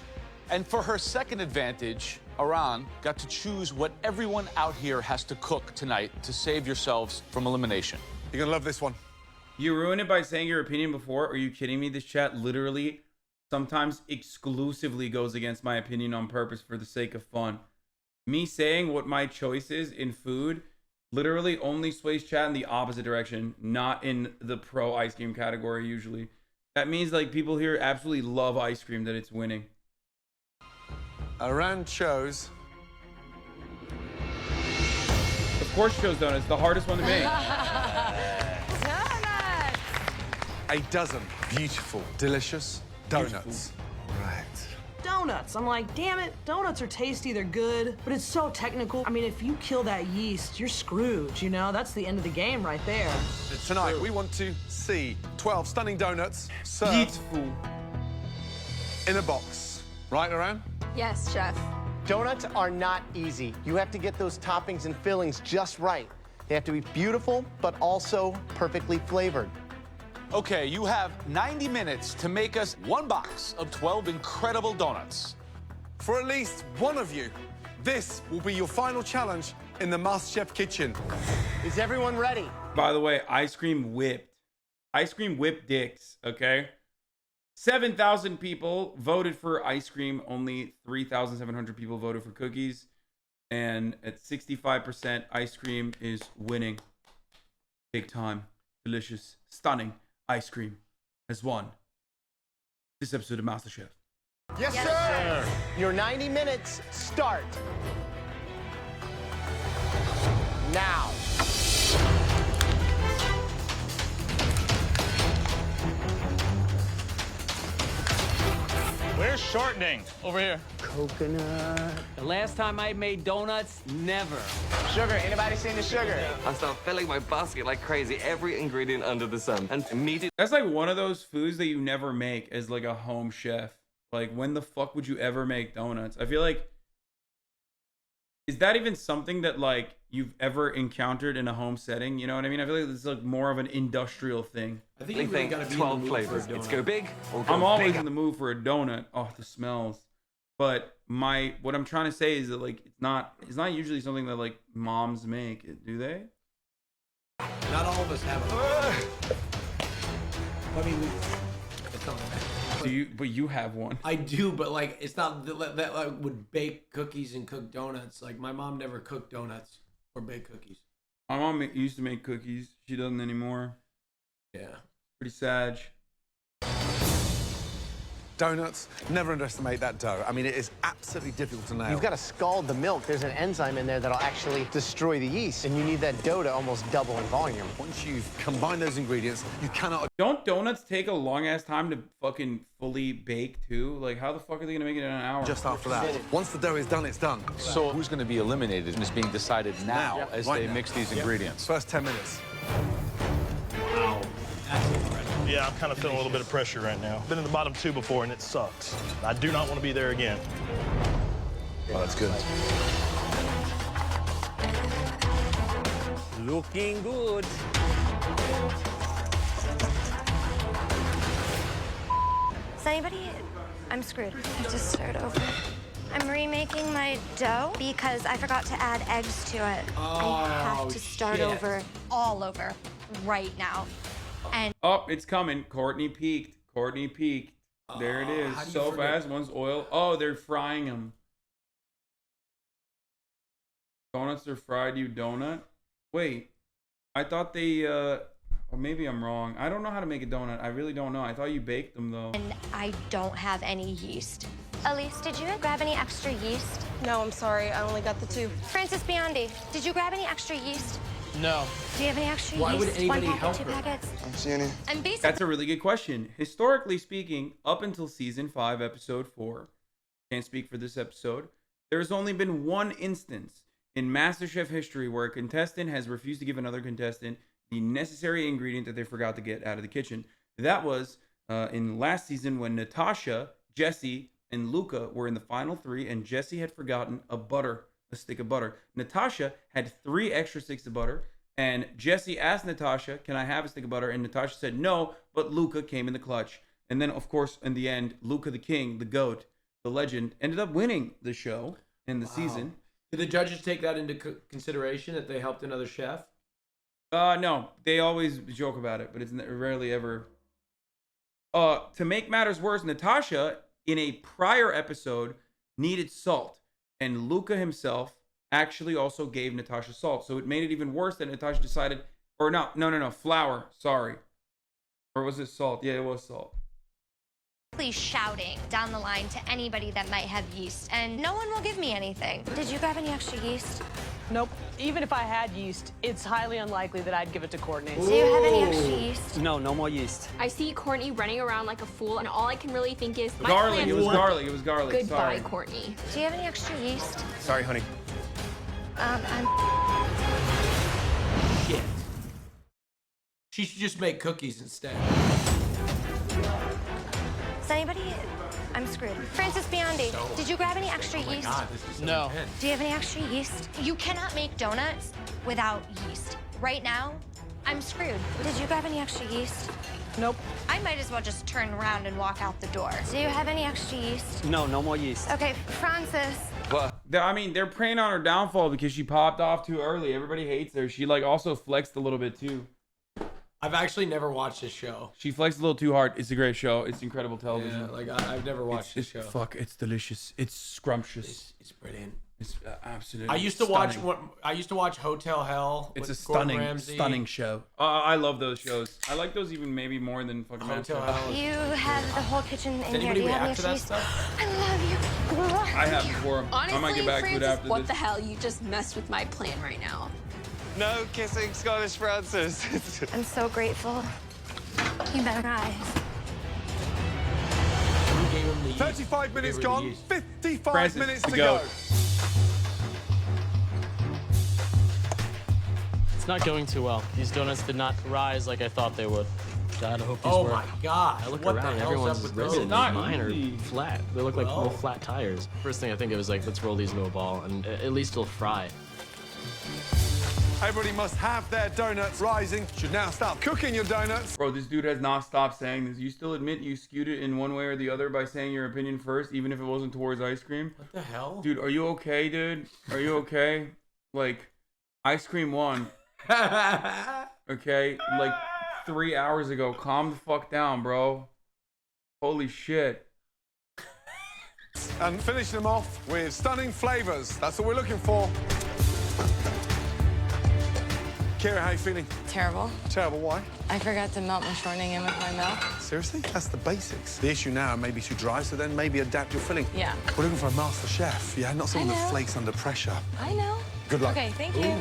And for her second advantage, Aran got to choose what everyone out here has to cook tonight to save yourselves from elimination. You're gonna love this one. You ruined it by saying your opinion before. Are you kidding me? This chat literally sometimes exclusively goes against my opinion on purpose for the sake of fun. Me saying what my choice is in food literally only sways chat in the opposite direction, not in the pro ice cream category usually. That means like people here absolutely love ice cream that it's winning. Aran chose... Of course chose donuts, the hardest one to make. Donuts! a dozen beautiful, delicious donuts. Right. Donuts. I'm like, damn it, donuts are tasty, they're good, but it's so technical. I mean, if you kill that yeast, you're screwed, you know? That's the end of the game right there. Tonight, we want to see 12 stunning donuts served in a box. Right, Aran? Yes, chef. Donuts are not easy. You have to get those toppings and fillings just right. They have to be beautiful, but also perfectly flavored. Okay, you have 90 minutes to make us one box of 12 incredible donuts. For at least one of you, this will be your final challenge in the MasterChef kitchen. Is everyone ready? By the way, ice cream whipped. Ice cream whipped dicks, okay? 7,000 people voted for ice cream. Only 3,700 people voted for cookies. And at 65%, ice cream is winning. Big time. Delicious. Stunning. Ice cream has won this episode of MasterChef. Yes, sir. Your 90 minutes start now. Where's shortening? Over here. Coconut. The last time I made donuts, never. Sugar. Anybody seen the sugar? I start filling my basket like crazy, every ingredient under the sun, and immediately. That's like one of those foods that you never make as like a home chef. Like, when the fuck would you ever make donuts? I feel like, is that even something that like you've ever encountered in a home setting? You know what I mean? I feel like it's like more of an industrial thing. I think you really gotta be 12 flavors. It's go big or go I'm always big. in the mood for a donut. Oh, the smells. But what I'm trying to say is that like it's not usually something that like moms make, do they? Not all of us have it. I mean, it's not But you have one. I do, but like it's not that like would bake cookies and cook donuts. Like my mom never cooked donuts or baked cookies. My mom used to make cookies. She doesn't anymore. Yeah. Pretty sad. Donuts, never underestimate that dough. I mean, it is absolutely difficult to nail. You've got to scald the milk. There's an enzyme in there that'll actually destroy the yeast, and you need that dough to almost double in volume. Once you've combined those ingredients, you cannot... Don't donuts take a long-ass time to fucking fully bake, too? Like, how the fuck are they gonna make it in an hour? Just after that. Once the dough is done, it's done. So who's going to be eliminated is being decided now as right they now. mix these ingredients. First 10 minutes. Wow. That's incredible. Yeah, I'm kind of feeling a little bit of pressure right now. Been in the bottom two before, and it sucks. I do not want to be there again. Oh, that's good. Looking good. Is anybody... I'm screwed. I just start over. I'm remaking my dough because I forgot to add eggs to it. I have to start over, all over, right now. And Oh, it's coming. Courtney peaked. Courtney peaked. There it is. how do you So forget? fast. One's oil. Oh, they're frying them. Donuts are fried, you donut? Wait. I thought they, or maybe I'm wrong. I don't know how to make a donut. I really don't know. I thought you baked them, though. I don't have any yeast. Elise, did you grab any extra yeast? No, I'm sorry. I only got the 2. Francis Biondi, did you grab any extra yeast? No. Do you have any extra Why yeast? would anybody One packet, help 2 her? packets? I don't see any. And basically, That's a really good question. Historically speaking, up until season 5, episode 4, can't speak for this episode, there's only been one instance in MasterChef history where a contestant has refused to give another contestant the necessary ingredient that they forgot to get out of the kitchen. That was in last season when Natasha, Jesse, and Luca were in the final 3, and Jesse had forgotten a stick of butter. Natasha had 3 extra sticks of butter, and Jesse asked Natasha, "Can I have a stick of butter?" And Natasha said no, but Luca came in the clutch. And then, of course, in the end, Luca the king, the GOAT, the legend, ended up winning the show and the season. Did the judges take that into consideration that they helped another chef? No, they always joke about it, but it's rarely ever. To make matters worse, Natasha, in a prior episode, needed salt, and Luca himself actually also gave Natasha salt. So it made it even worse that Natasha decided, or no, flour, sorry. Or was it salt? Yeah, it was salt. Shouting down the line to anybody that might have yeast, and no one will give me anything. Did you grab any extra yeast? Nope. Even if I had yeast, it's highly unlikely that I'd give it to Courtney. Do you have any extra yeast? No more yeast. I see Courtney running around like a fool, and all I can really think is Garlic. It was garlic. It was garlic. Goodbye, Sorry. Courtney. Do you have any extra yeast? Sorry, honey. Shit. She should just make cookies instead. Is anybody? I'm screwed. Francis Biondi, did you grab any extra yeast? God, this is so No. intense. Do you have any extra yeast? You cannot make donuts without yeast. Right now, I'm screwed. Did you grab any extra yeast? Nope. I might as well just turn around and walk out the door. Do you have any extra yeast? No more yeast. Okay, Francis. I mean, they're preying on her downfall because she popped off too early. Everybody hates her. She like also flexed a little bit too. I've actually never watched this show. She flexed a little too hard. It's a great show. It's incredible television. Yeah, like I've never watched this show. Fuck, it's delicious. It's scrumptious. It's brilliant. It's absolutely. I used to watch Hotel Hell. It's a with Gordon stunning, Ramsay. stunning show. I love those shows. I like those even maybe more than fucking Hotel MasterChef. Hell. You have the whole kitchen in here. Anybody Do you have any react to extra that yeast? stuff? I love you. I have before. Honestly, I might get back Francis, to it after what this. the hell? You just messed with my plan right now. No kissing Scottish Francis. I'm so grateful. You better rise. Who gave him the yeast? 35 Who minutes gave her the gone, yeast? 55 Francis, minutes the to goat. go. It's not going too well. These donuts did not rise like I thought they would. God, I hope these Oh work. my God! I look what around, the hell's everyone's up with risen. those? not Mine are easy. flat. They look like Well. little flat tires. First thing I think of is like, let's roll these into a ball and at least they'll fry. Everybody must have their donuts rising. Should now start cooking your donuts. Bro, this dude has not stopped saying this. You still admit you skewed it in one way or the other by saying your opinion first, even if it wasn't towards ice cream? What the hell? Dude, are you okay, dude? Are you okay? Like, ice cream won. Okay? Like, 3 hours ago. Calm the fuck down, bro. Holy shit. And finishing them off with stunning flavors. That's what we're looking for. Kira, how you feeling? Terrible. Terrible, why? I forgot to melt my shortening in with my milk. Seriously? That's the basics. The issue now may be too dry, so then maybe adapt your filling. Yeah. We're looking for a master chef, yeah? Not someone I that know. flakes under pressure. I know. Good luck. Okay, thank you.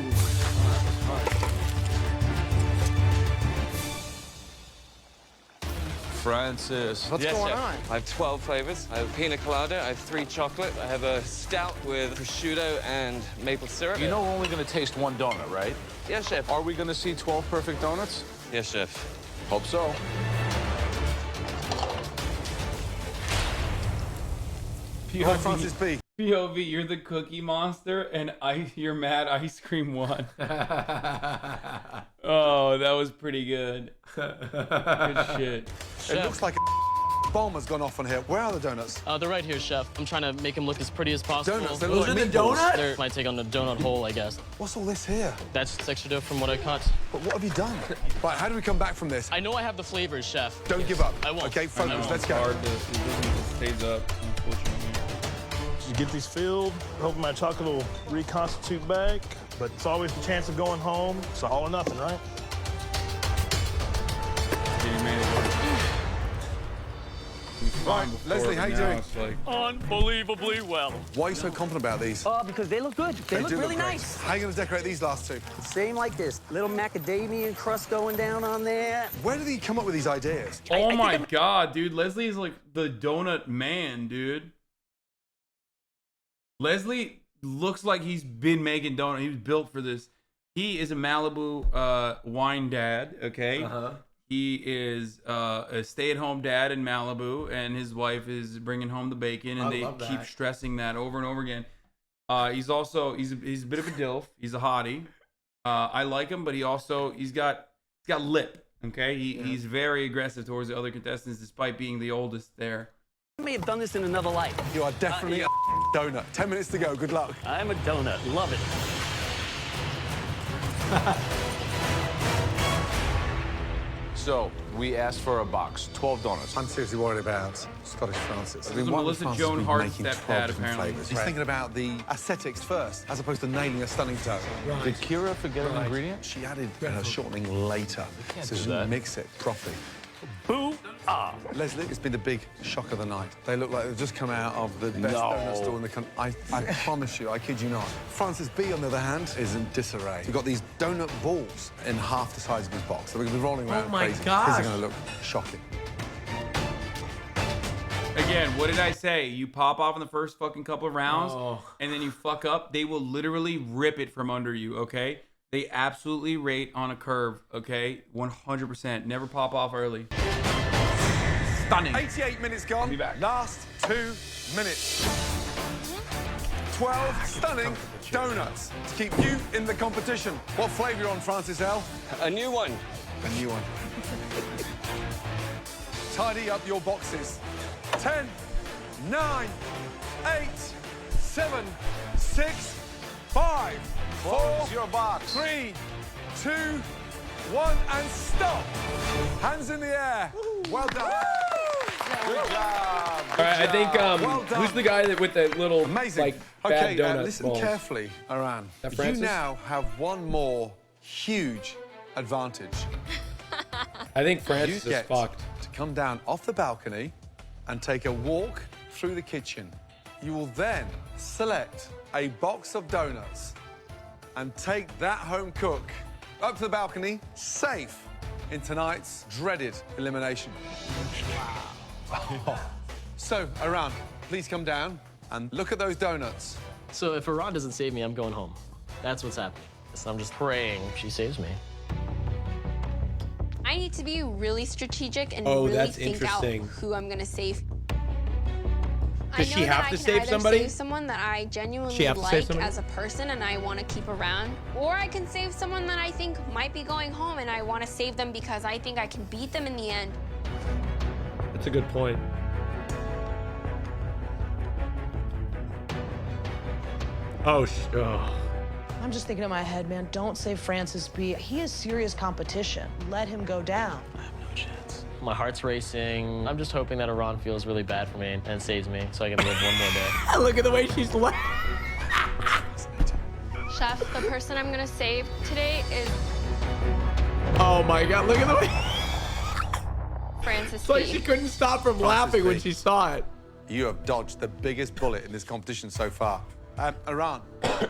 Francis. What's going on? I have 12 flavors. I have pina colada, I have 3 chocolate, I have a stout with prosciutto and maple syrup. You know we're only going to taste one donut, right? Yes, chef. Are we going to see 12 perfect donuts? Yes, chef. Hope so. Hi, Francis B. POV, you're the cookie monster, and you're mad ice cream won. Oh, that was pretty good. Good shit. It looks like a bomb has gone off on here. Where are the donuts? They're right here, chef. I'm trying to make them look as pretty as possible. Donuts? They look Those like are the meatballs. donuts? They're my take on the donut hole, I guess. What's all this here? That's extra dough from what I cut. But what have you done? Right, how do we come back from this? I know I have the flavors, chef. Don't give up. I won't. Okay, focus. Let's go. Hard, it stays up, unfortunately. Just get these filled, hoping my chocolate will reconstitute back. But it's always the chance of going home. It's all or nothing, right? Right, Leslie, how you doing? Unbelievably well. Why are you so confident about these? Because they look good. They look do really great. nice. How are you going to decorate these last two? Same like this. Little macadamia crust going down on there. Where did he come up with these ideas? Oh my god, dude. Leslie is like the donut man, dude. Leslie looks like he's been making donuts. He was built for this. He is a Malibu wine dad, okay? He is a stay-at-home dad in Malibu, and his wife is bringing home the bacon, and they keep stressing that over and over again. He's also he's a bit of a dilf. He's a hottie. I like him, but he's got lip. Okay, he's very aggressive towards the other contestants, despite being the oldest there. I may have done this in another life. You are definitely a donut. 10 minutes to go. Good luck. I'm a donut. Love it. So we asked for a box, 12 donuts. I'm seriously worried about Scottish Francis. This is Melissa Joan Hart's stepdad, apparently. He's thinking about the aesthetics first, as opposed to nailing a stunning dough. Right. Did Kira forget an ingredient? She added shortening later, so she didn't mix it properly. Boo-ah. Leslie, it's been the big shock of the night. They look like they've just come out of the best donut store in the country. I promise you, I kid you not. Francis B, on the other hand, is in disarray. We've got these donut balls in half the size of his box. So we're going to be rolling around crazy. His are going to look shocking. Again, what did I say? You pop off in the first fucking couple of rounds, and then you fuck up. They will literally rip it from under you, okay? They absolutely rate on a curve, okay? 100%. Never pop off early. Stunning. 88 minutes gone. I'll be back. Last 2 minutes. 12 stunning donuts to keep you in the competition. What flavour you on, Francis L? A new one. A new one. Tidy up your boxes. 10, 9, 8, 7, 6, 5, 4, your box. 3, 2, 1, and stop. Hands in the air. Well done. Good job. All right, I think Well done. who's the guy that with the little Amazing. bad donut listen balls? carefully, Aran. You Francis? now have one more huge advantage. I think Francis You is get fucked. to come down off the balcony and take a walk through the kitchen. You will then select a box of donuts and take that home cook up to the balcony, safe in tonight's dreaded elimination. Wow. So, Aran, please come down and look at those donuts. So if Iran doesn't save me, I'm going home. That's what's happening. So I'm just praying she saves me. I need to be really strategic and Oh, really that's think out interesting. who I'm gonna save. Does she have to I save can either somebody? save someone that I genuinely She have to save like somebody? as a person and I want to keep around, or I can save someone that I think might be going home and I want to save them because I think I can beat them in the end. That's a good point. Oh. I'm just thinking in my head, man, don't save Francis B. He is serious competition. Let him go down. My heart's racing. I'm just hoping that Iran feels really bad for me and saves me so I can live one more day. Look at the way she's laughing. Chef, the person I'm gonna save today is Oh my God! Look at the way. Francis It's like B. she couldn't stop from laughing when she saw it. You have dodged the biggest bullet in this competition so far. Aran,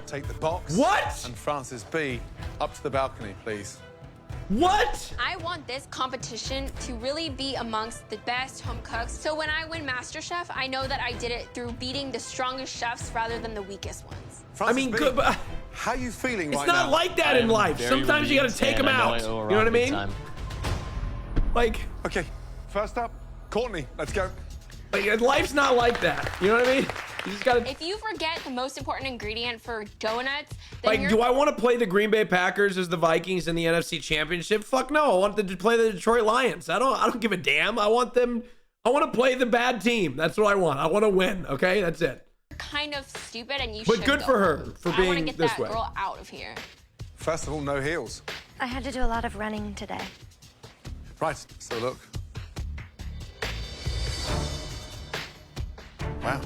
take the box. What? And Francis B up to the balcony, please. What? I want this competition to really be amongst the best home cooks. So when I win MasterChef, I know that I did it through beating the strongest chefs rather than the weakest ones. Francis I mean, B, good, but how are you feeling it's right not now? like that in life. Sometimes you gotta take them out. You know what I mean? Like, Okay, first up, Courtney, let's go. like life's not like that. You know what I mean? You just gotta. If you forget the most important ingredient for donuts, then Like, you're do I want to play the Green Bay Packers as the Vikings in the NFC Championship? Fuck no. I want them to play the Detroit Lions. I don't give a damn. I want to play the bad team. That's what I want. I want to win. Okay, that's it. kind of stupid and you But should good go for her home. for I wanna being get this that way. girl out of here. First of all, no heels. I had to do a lot of running today. Right, so look. Wow.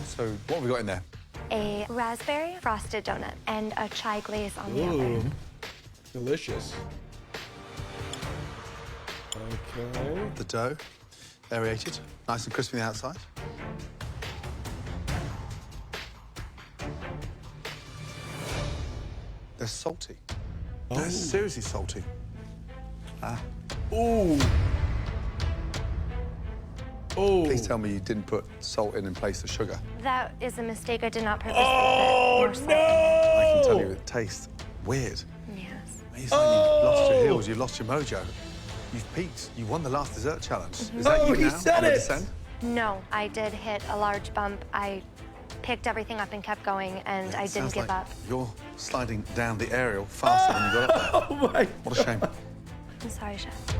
So what have we got in there? A raspberry frosted donut and a chai glaze on the other. Delicious. Okay. The dough, aerated, nice and crispy on the outside. They're salty. They're seriously salty. Ah. Ooh. Oh. Please tell me you didn't put salt in place of sugar. That is a mistake. I did not purposely Oh, put more salt. I can tell you it tastes weird. Yes. It's like you've lost your heels, you've lost your mojo. You've peaked. You won the last dessert challenge. Is that you he now? said on the it. descent? No, I did hit a large bump. I picked everything up and kept going, and I didn't Sounds give like up. You're sliding down the aerial faster than you got up there. Oh my. What a shame. I'm sorry, Chef.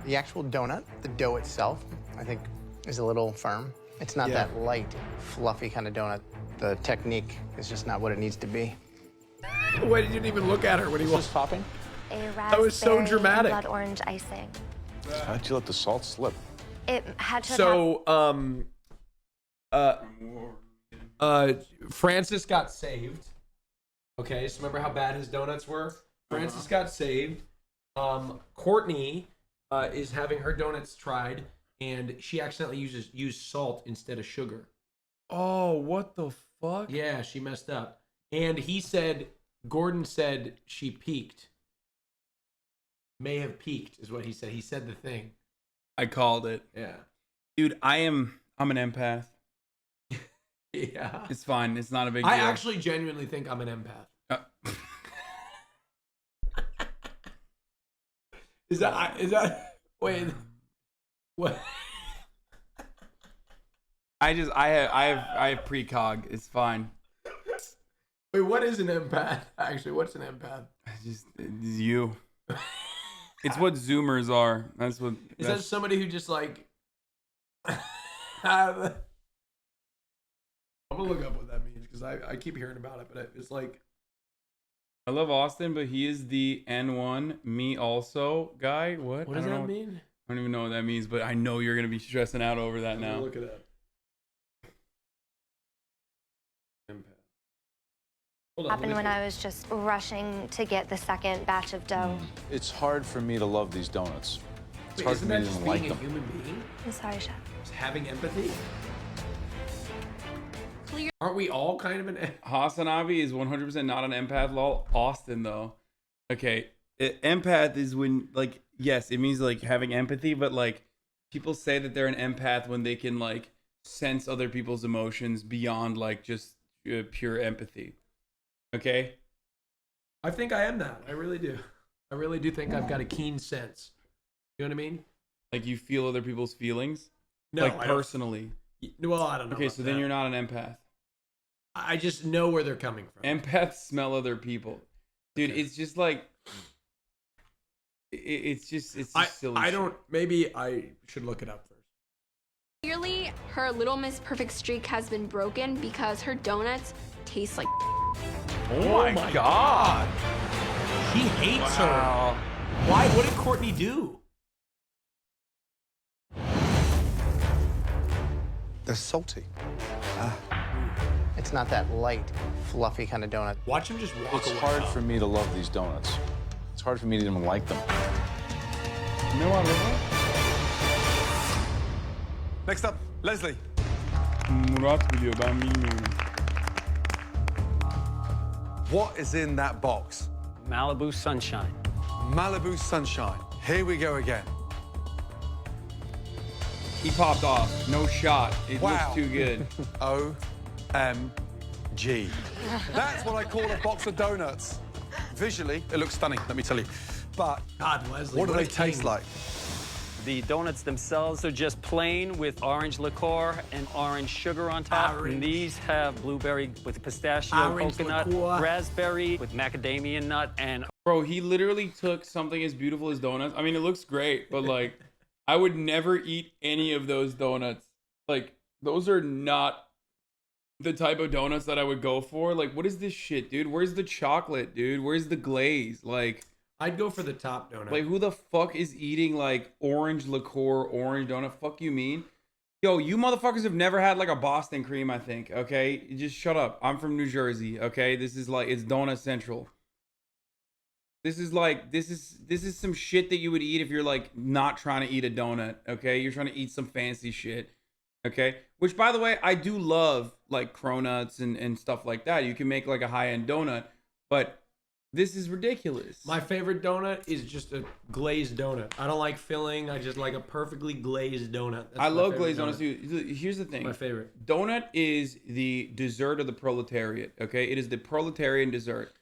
The actual donut, the dough itself, I think is a little firm. It's not that light, fluffy kind of donut The technique is just not what it needs to be. Why did you even look at her when he was topping? A That was so raspberry and dramatic. blood orange icing. How'd you let the salt slip? It had to So, Francis got saved. Okay, so remember how bad his donuts were? Francis got saved. Courtney is having her donuts tried, and she accidentally used salt instead of sugar. Oh, what the fuck? Yeah, she messed up. And Gordon said she peaked. May have peaked is what he said. He said the thing. I called it. Yeah. Dude, I'm an empath. Yeah. It's fine. It's not a big deal. I actually genuinely think I'm an empath. Is that wait, what? I have precog. It's fine. Wait, what is an empath? Actually, what's an empath? It's you. It's what Zoomers are. That's what. Is that somebody who just like? I'm gonna look up what that means because I keep hearing about it, but it's like. I love Austin, but he is the N1 me also guy. What? What does that mean? I don't even know what that means, but I know you're gonna be stressing out over that I'm now. gonna look it up. happened when I was just rushing to get the second batch of dough. It's hard for me to love these donuts. It's Wait, hard for isn't me that to just even like being a them. human being? I'm sorry, Chef. Just having empathy? Clear. Aren't we all kind of an? Hasanabi is 100% not an empath. Lol. Austin though. Okay, empath is when like yes, it means like having empathy, but like people say that they're an empath when they can like sense other people's emotions beyond like just pure empathy. Okay. I think I am that. I really do. I really do think I've got a keen sense. You know what I mean? Like you feel other people's feelings? No, like I don't. personally. Well, I don't know. Okay, about so then that. you're not an empath. I just know where they're coming from. Empaths smell other people. Dude, Okay. it's just like it's just silly. I shit. don't. Maybe I should look it up first. Clearly, her Little Miss Perfect streak has been broken because her donuts taste like. Oh my god. He hates her. Why? What did Courtney do? They're salty. It's not that light, fluffy kind of donut. Watch him just walk It's away. hard for me to love these donuts. It's hard for me to even like them. Next up, Leslie. Murat biliyor, ben bilmiyorum. What is in that box? Malibu Sunshine. Malibu Sunshine. Here we go again. He popped off. No shot. It Wow. looks too good. OMG. That's what I call a box of donuts. Visually, it looks stunning, let me tell you. But God, Leslie, what do what they a taste king. like? The donuts themselves are just plain with orange liqueur and orange sugar on top. Orange. And these have blueberry with pistachio, Orange coconut, liqueur. raspberry with macadamia nut, and Bro, he literally took something as beautiful as donuts. I mean, it looks great, but like, I would never eat any of those donuts. Like, those are not the type of donuts that I would go for. Like, what is this shit, dude? Where's the chocolate, dude? Where's the glaze? Like, I'd go for the top donut. who the fuck is eating like orange liqueur, orange donut? Fuck you mean? Yo, you motherfuckers have never had like a Boston cream, I think, okay? You just shut up. I'm from New Jersey, okay? This is like, it's Donut Central. This is like, this is some shit that you would eat if you're like not trying to eat a donut, okay? You're trying to eat some fancy shit, okay? Which, by the way, I do love like cronuts and stuff like that. You can make like a high-end donut, but this is ridiculous. My favorite donut is just a glazed donut. I don't like filling. I just like a perfectly glazed donut. That's I my love favorite glazed donut. donuts too. Here's the thing. My favorite. Donut is the dessert of the proletariat, okay? It is the proletarian dessert.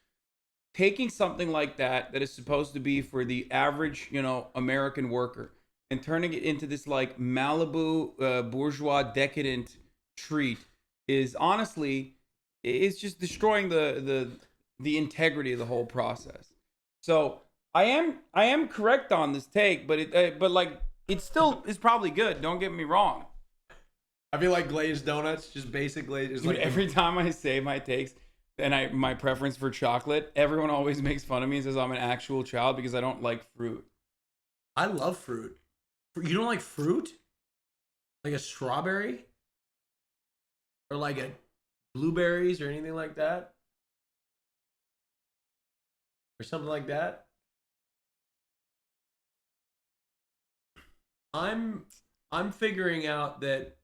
Taking something like that is supposed to be for the average, American worker and turning it into this like Malibu bourgeois decadent treat is honestly, it's just destroying the integrity of the whole process. So I am correct on this take, but it still is probably good. Don't get me wrong. I feel like glazed donuts, just basic glazed. Is Dude, like every time I say my takes and my preference for chocolate, everyone always makes fun of me and says I'm an actual child because I don't like fruit. I love fruit. You don't like fruit? Like a strawberry? Or like a blueberries or anything like that? Or something like that? I'm figuring out that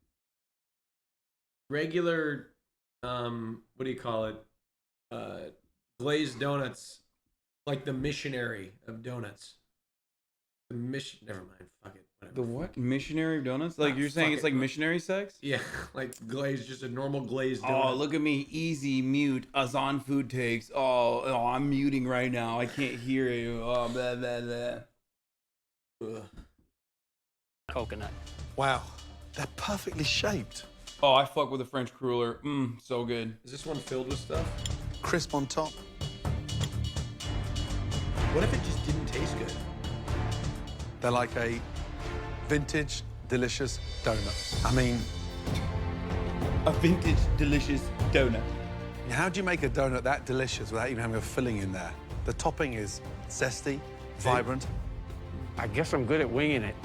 regular what do you call it? Glazed donuts, like the missionary of donuts. Never mind. Fuck it. Whatever. The what? Missionary donuts? Like you're saying it's like missionary sex? Yeah, like glazed, just a normal glazed donut. Oh, look at me. Easy mute. Hasan food takes. Oh, I'm muting right now. I can't hear you. Oh, blah, blah, blah. Ugh. Coconut. Wow, they're perfectly shaped. Oh, I fuck with a French cruller. So good. Is this one filled with stuff? Crisp on top. What if it just didn't taste good? They're like a vintage, delicious donut. I mean, a vintage, delicious donut. How do you make a donut that delicious without even having a filling in there? The topping is zesty, vibrant. I guess I'm good at winging it.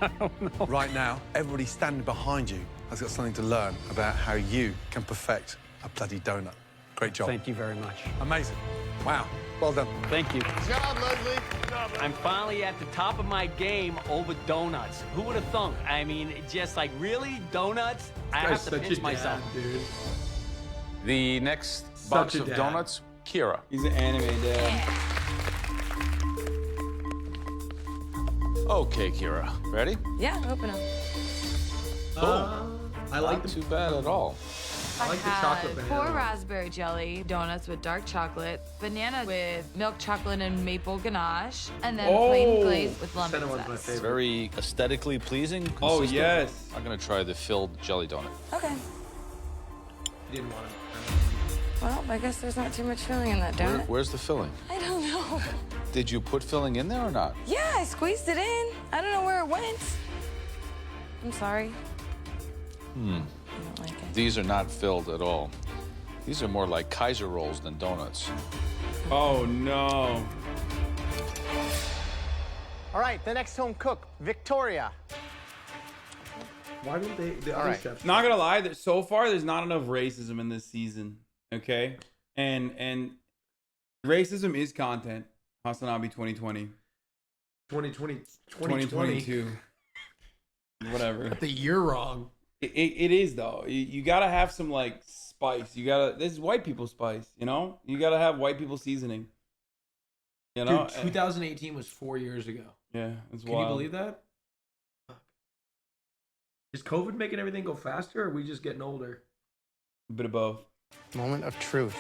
I don't know. Right now, everybody standing behind you has got something to learn about how you can perfect a bloody donut. Great job. Thank you very much. Amazing. Wow. Well done. Thank you. Good job, Leslie. Good job, I'm finally at the top of my game over donuts. Who would have thunk? I mean, just like, really? Donuts? I have to pinch myself. Dude. The next box a of dad. donuts, Kira. He's an anime dad. Okay, Kira. Ready? Yeah, open them. I like Not too bad at all. I like the chocolate had banana. 4 raspberry jelly donuts with dark chocolate, banana with milk chocolate and maple ganache, and then plain glazed with lemon One's my zest. favorite. Very aesthetically pleasing. Oh, consistent. yes. I'm gonna try the filled jelly donut. Okay. You didn't want it. Well, I guess there's not too much filling in that donut. Where's the filling? I don't know. Did you put filling in there or not? Yeah, I squeezed it in. I don't know where it went. I'm sorry. I don't like it. These are not filled at all. These are more like Kaiser rolls than donuts. Oh, no. All right, the next home cook, Victoria. Why don't they? The All other right. chefs. Not gonna lie, so far there's not enough racism in this season. Okay, and racism is content. Hasanabi 2020, 2020, 2022, whatever. The year wrong. It is though. You gotta have some like spice. You gotta. This is white people spice. You know. You gotta have white people seasoning. You know. Dude, 2018 was 4 years ago. Yeah, it's Can wild. you believe that? Fuck. Is COVID making everything go faster, or are we just getting older? A bit of both. Moment of truth.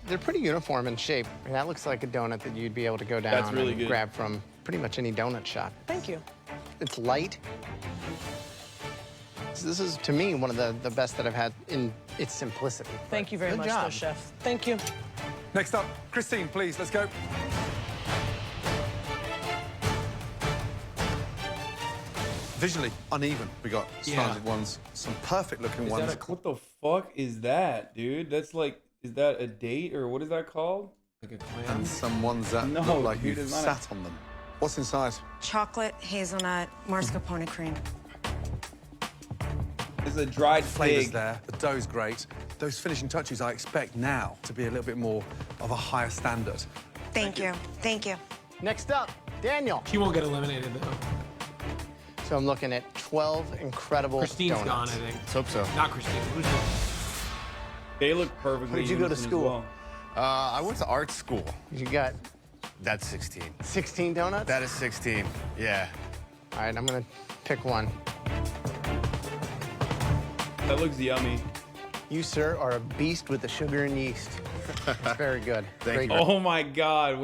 They're pretty uniform in shape. And that looks like a donut that you'd be able to go down That's really and good. grab from pretty much any donut shop. Thank you. It's light. This is, to me, one of the best that I've had in its simplicity. Thank you very Good much, job. though, chef. Thank you. Next up, Christine, please, let's go. Visually uneven. We got slanted ones, some perfect looking ones. What the fuck is that, dude? That's like, is that a date or what is that called? Like a clam? And some ones that No, look like dude, you've it's not sat on them. What's inside? Chocolate, hazelnut, mascarpone cream. It's a dried Flavors fig. there. The dough's great. Those finishing touches I expect now to be a little bit more of a higher standard. Thank you. Thank you. Next up, Daniel. She won't get eliminated, though. So I'm looking at 12 incredible Christine's donuts. gone, I think. Let's hope so. Not Christine. Who's it? They look perfectly. Where'd you go to innocent as school? well. I went to art school. You got That's 16. 16 donuts? That is 16, yeah. All right, I'm gonna pick one. That looks yummy. You, sir, are a beast with the sugar and yeast. It's very good. Thank Great. you. Oh my god.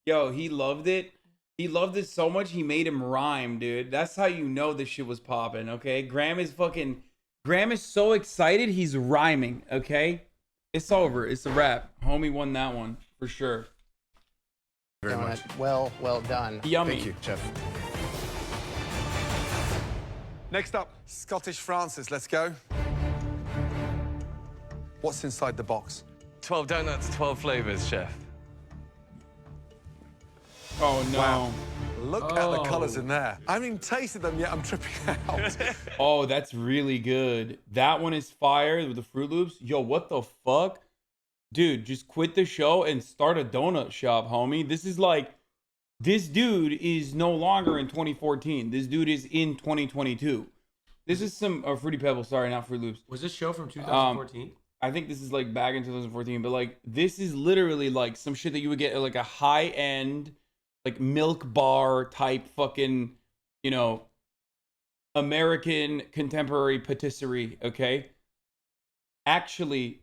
Yo, he loved it. He loved it so much he made him rhyme, dude. That's how you know this shit was popping, okay? Graham is so excited he's rhyming, okay? It's over. It's a wrap. Homie won that one for sure. Very much. Donut. Well done. Yummy. Thank you, Chef. Next up, Scottish Francis. Let's go. What's inside the box? 12 donuts, 12 flavors, chef. Oh, no. Wow. Look at the colors in there. I haven't even tasted them yet. I'm tripping out. Oh, that's really good. That one is fire with the Fruit Loops. Yo, what the fuck? Dude, just quit the show and start a donut shop, homie. This is like, this dude is no longer in 2014. This dude is in 2022. This is some Fruity Pebbles. Sorry, not Fruit Loops. Was this show from 2014? I think this is like back in 2014, but like this is literally like some shit that you would get at like a high end, like milk bar type fucking, you know, American contemporary patisserie. Okay. Actually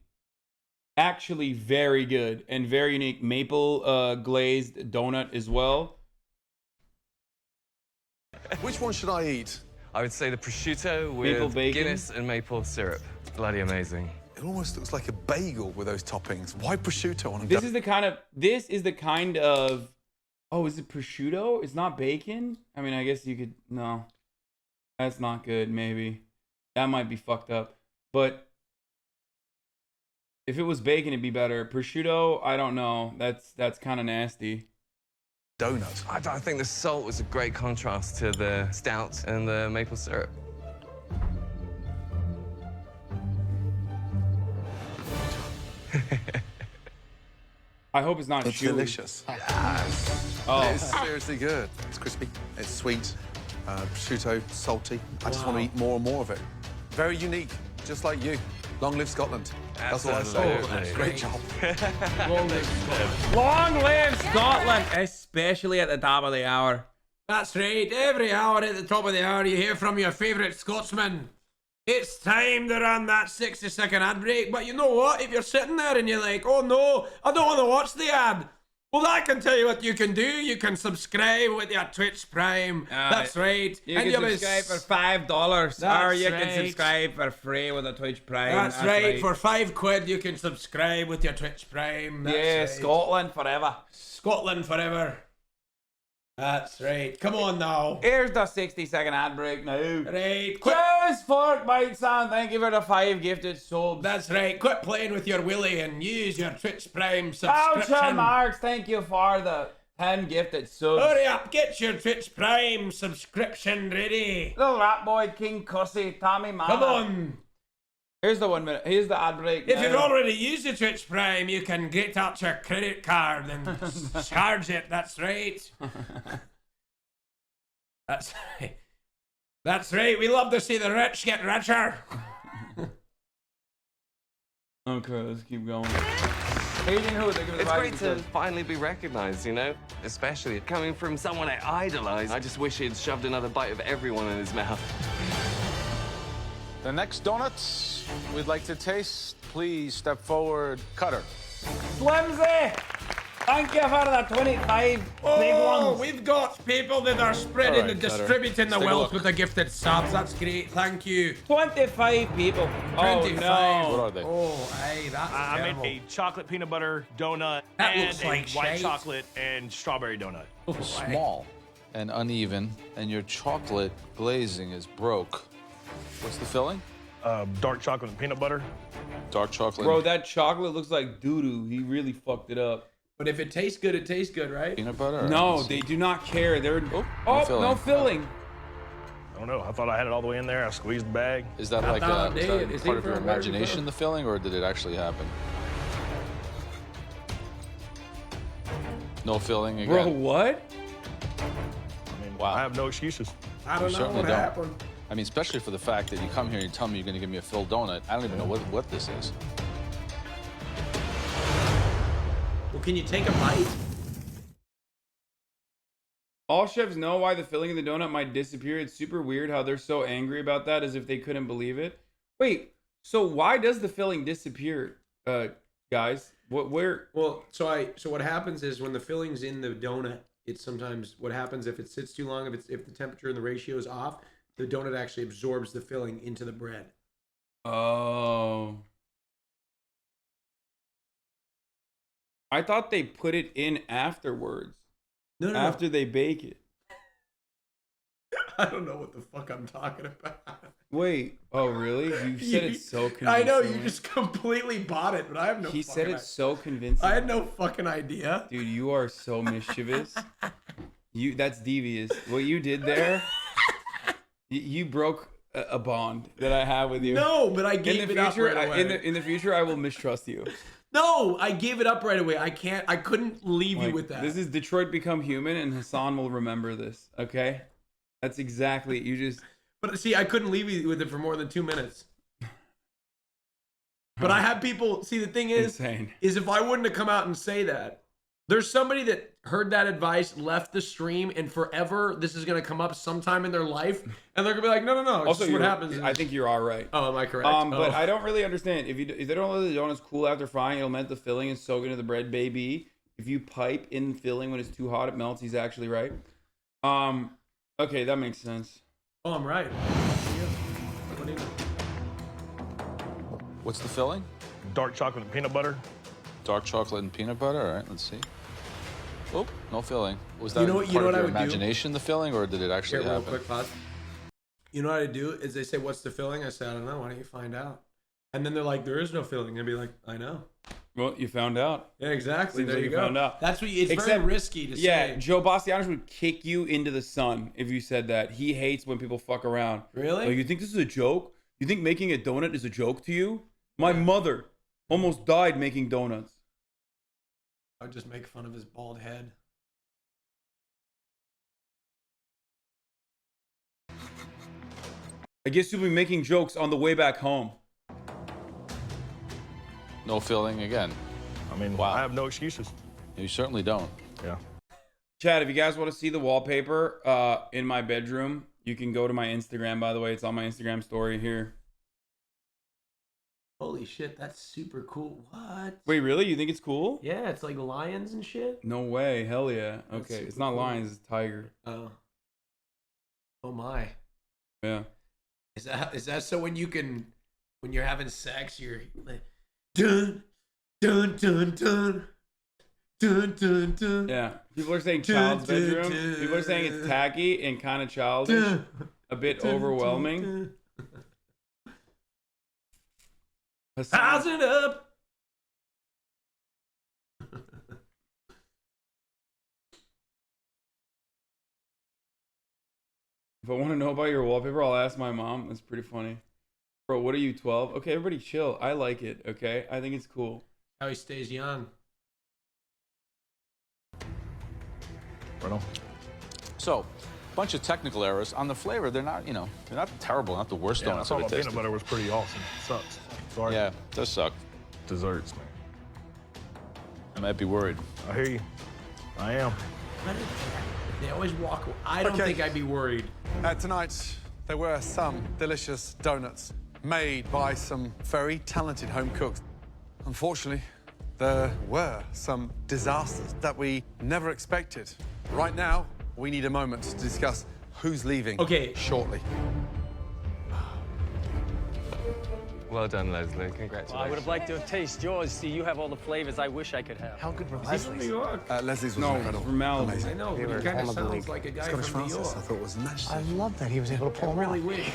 very good and very unique. Maple glazed donut as well. Which one should I eat? I would say the prosciutto Maple with bacon? Guinness and maple syrup. Bloody amazing. It almost looks like a bagel with those toppings. Why prosciutto on a This is the kind of oh, is it prosciutto? It's not bacon? I mean, I guess you could no. That's not good, maybe. That might be fucked up. But if it was bacon, it'd be better. Prosciutto, I don't know. That's kind of nasty. donut? I think the salt was a great contrast to the stout and the maple syrup. I hope it's not It's chewy. delicious. Yes. Oh. It's seriously good. It's crispy. It's sweet. Prosciutto, salty. I just want to eat more and more of it. Very unique, just like you. Long live Scotland. That's all I say. Absolutely. Great job. Long live Scotland. Long live Scotland, especially at the top of the hour. That's right. Every hour at the top of the hour, you hear from your favourite Scotsman. It's time to run that 60-second ad break. But you know what? If you're sitting there and you're like, oh no, I don't want to watch the ad. Well, I can tell you what you can do. You can subscribe with your Twitch Prime. That's right. You can subscribe for $5, or you can subscribe for free with a Twitch Prime. That's right. For £5, you can subscribe with your Twitch Prime. That's yeah, right. Scotland forever. Scotland forever. That's right. Come on now. Here's the 60-second ad break now. Right. Cheers, Fork Bite Sam. Thank you for the 5 gifted subs. That's right. Quit playing with your willy and use your Twitch Prime subscription. Oucha Marks, thank you for the 10 gifted subs. Hurry up, get your Twitch Prime subscription ready. Little Rat Boy, King Cussy, Tommy Mama. Come on. Here's the 1 minute. Here's the ad break. If you've already used the Twitch Prime, you can get out your credit card and charge it. That's right. That's right. That's right. We love to see the rich get richer. Okay, let's keep going. Agent Who, they give us It's 5 great to subs. finally be recognized, you know? Especially coming from someone I idolize. I just wish he'd shoved another bite of everyone in his mouth. The next donuts we'd like to taste, please step forward, Cutter. Swimsy! Thank you for the 25 big ones. We've got people that are spreading All right, and Cutter. distributing the Let's take a wealth look. with the gifted subs. That's great. Thank you. 25 people. 25. Oh, What no. are they? Oh, hey, that's I terrible. made a chocolate peanut butter donut That and looks a like white shite. chocolate and strawberry donut. Small and uneven, and your chocolate glazing is broke. What's the filling? Dark chocolate and peanut butter. Dark chocolate. Bro, that chocolate looks like doo-doo. He really fucked it up. But if it tastes good, it tastes good, right? Peanut butter? or- No, they do not care. They're no no filling. filling. I don't know. I thought I had it all the way in there. I squeezed the bag. Is that like thought is it that did. Is part it of your for a burger? imagination, the filling, or did it actually happen? No filling again? Bro, what? I mean, Wow. I have no excuses. I don't You know certainly what don't. happened. I mean, especially for the fact that you come here and you tell me you're going to give me a filled donut. I don't even know what this is. Well, can you take a bite? All chefs know why the filling in the donut might disappear. It's super weird how they're so angry about that as if they couldn't believe it. Wait, so why does the filling disappear, guys? Well, so what happens is when the filling's in the donut, it's sometimes what happens if it sits too long, if the temperature and the ratio is off, the donut actually absorbs the filling into the bread. Oh. I thought they put it in afterwards. No, After they bake it. I don't know what the fuck I'm talking about. Wait. Oh, really? You said it so convincing. I know, you just completely bought it, but I have no He fucking said it so convincing. I had no fucking idea. Dude, you are so mischievous. That's devious. What you did there, you broke a bond that I have with you. No, but I gave it up right away. In the future, I will mistrust you. No, I gave it up right away. I couldn't leave you with that. This is Detroit Become Human, and Hasan will remember this, okay? That's exactly, you just... But see, I couldn't leave you with it for more than 2 minutes. But I have people, see, the thing is if I wouldn't have come out and say that, there's somebody that heard that advice, left the stream, and forever this is going to come up sometime in their life, and they're going to be like, no, it's Also, just what happens. I think you're all right. Oh, am I correct? But I don't really understand. If they don't let the donuts cool after frying, it'll melt the filling and soak into the bread, baby. If you pipe in filling when it's too hot, it melts. He's actually right. Okay, that makes sense. Oh, I'm right. What's the filling? Dark chocolate and peanut butter. Dark chocolate and peanut butter. All right, let's see. Oh, no filling. Was that You know part what of I your would do? imagination, the filling, or did it actually Here, real happen? quick, pause. You know what I do is they say, what's the filling? I say, I don't know. Why don't you find out? And then they're like, there is no filling. I'd be like, I know. Well, you found out. Yeah, exactly. Seems There like you you go. found out. That's what it's very risky to say. Yeah, Joe Bastianich would kick you into the sun if you said that. He hates when people fuck around. Really? Like, you think this is a joke? You think making a donut is a joke to you? My mother almost died making donuts. I'd just make fun of his bald head. I guess you'll be making jokes on the way back home. No filling again. I mean, wow. I have no excuses. You certainly don't. Yeah. Chad, if you guys want to see the wallpaper in my bedroom, you can go to my Instagram, by the way. It's on my Instagram story here. Holy shit, that's super cool. What? Wait, really? You think it's cool? Yeah, it's like lions and shit. No way. Hell yeah. That's Okay, it's super not cool. lions, it's tiger. Oh. Oh my. Yeah. Is that so when you're having sex, you're like, dun, dun, dun, dun, dun, dun, dun. Yeah. People are saying child's bedroom. People are saying it's tacky and kind of childish. A bit overwhelming. How's it up? If I want to know about your wallpaper, I'll ask my mom. That's pretty funny. Bro, what are you, 12? Okay, everybody chill. I like it, okay? I think it's cool. How he stays young. Right on. So, bunch of technical errors on the flavor. They're not, they're not terrible. Not the worst Yeah, I donuts thought I've my ever tasted. peanut butter was pretty awesome. Sucks. Sorry. Yeah, it does suck. Desserts, man. I might be worried. I hear you. I am. They always walk away. I don't think I'd be worried. Tonight, there were some delicious donuts made by some very talented home cooks. Unfortunately, there were some disasters that we never expected. Right now, we need a moment to discuss who's leaving shortly. Well done, Leslie. Congratulations. Well, I would have liked to have tasted yours. See, you have all the flavors I wish I could have. How good were Is he from New York? Leslie's was No, incredible. from Malibu. Amazing. I know, but he kind of sounds like a guy Scottish from New Francis, York. I thought was nice. I love that he was able to pull I them really off. wish.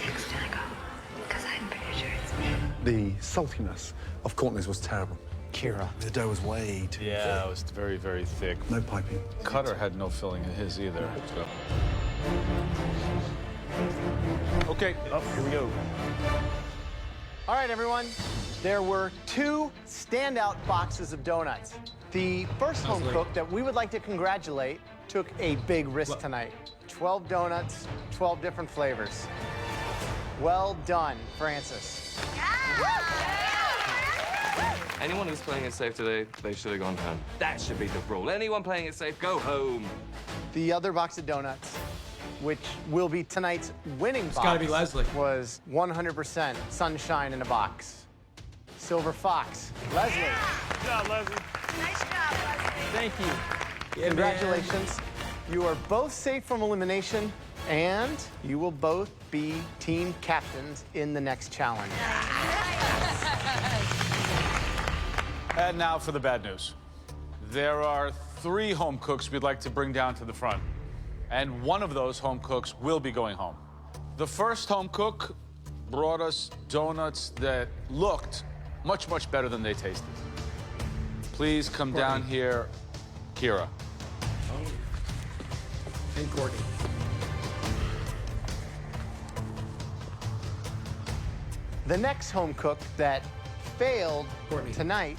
Because I'm pretty sure it's me. The saltiness of Courtney's was terrible. Kira. The dough was way too Yeah, thick. it was very, very thick. No piping. Cutter had no filling in his either. So. Okay, Up, here we go. All right, everyone. There were 2 standout boxes of donuts. The first home cook that we would like to congratulate took a big risk tonight. 12 donuts, 12 different flavors. Well done, Francis. Anyone who's playing it safe today, they should have gone home. That should be the rule. Anyone playing it safe, go home. The other box of donuts, which will be tonight's winning box, gotta be Leslie. was 100% sunshine in a box. Silver Fox. Leslie. Good job, Leslie. Nice job, Leslie. Thank you. Yeah, Congratulations. You are both safe from elimination, and you will both be team captains in the next challenge. And now for the bad news. There are 3 home cooks we'd like to bring down to the front. and one of those home cooks will be going home. The first home cook brought us donuts that looked much, much better than they tasted. Please come down here, Kira. And Courtney. The next home cook that failed tonight,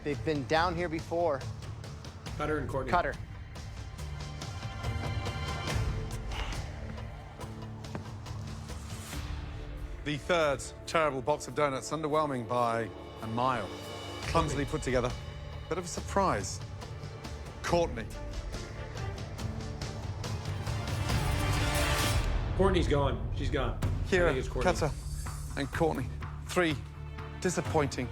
they've been down here before. Cutter and Courtney. Cutter. The third terrible box of donuts, underwhelming by a mile. Clumsily put together. Bit of a surprise. Courtney. Courtney's gone. She's gone. I think it's Kira, Courtney. Cutter, and Courtney. 3. Disappointing.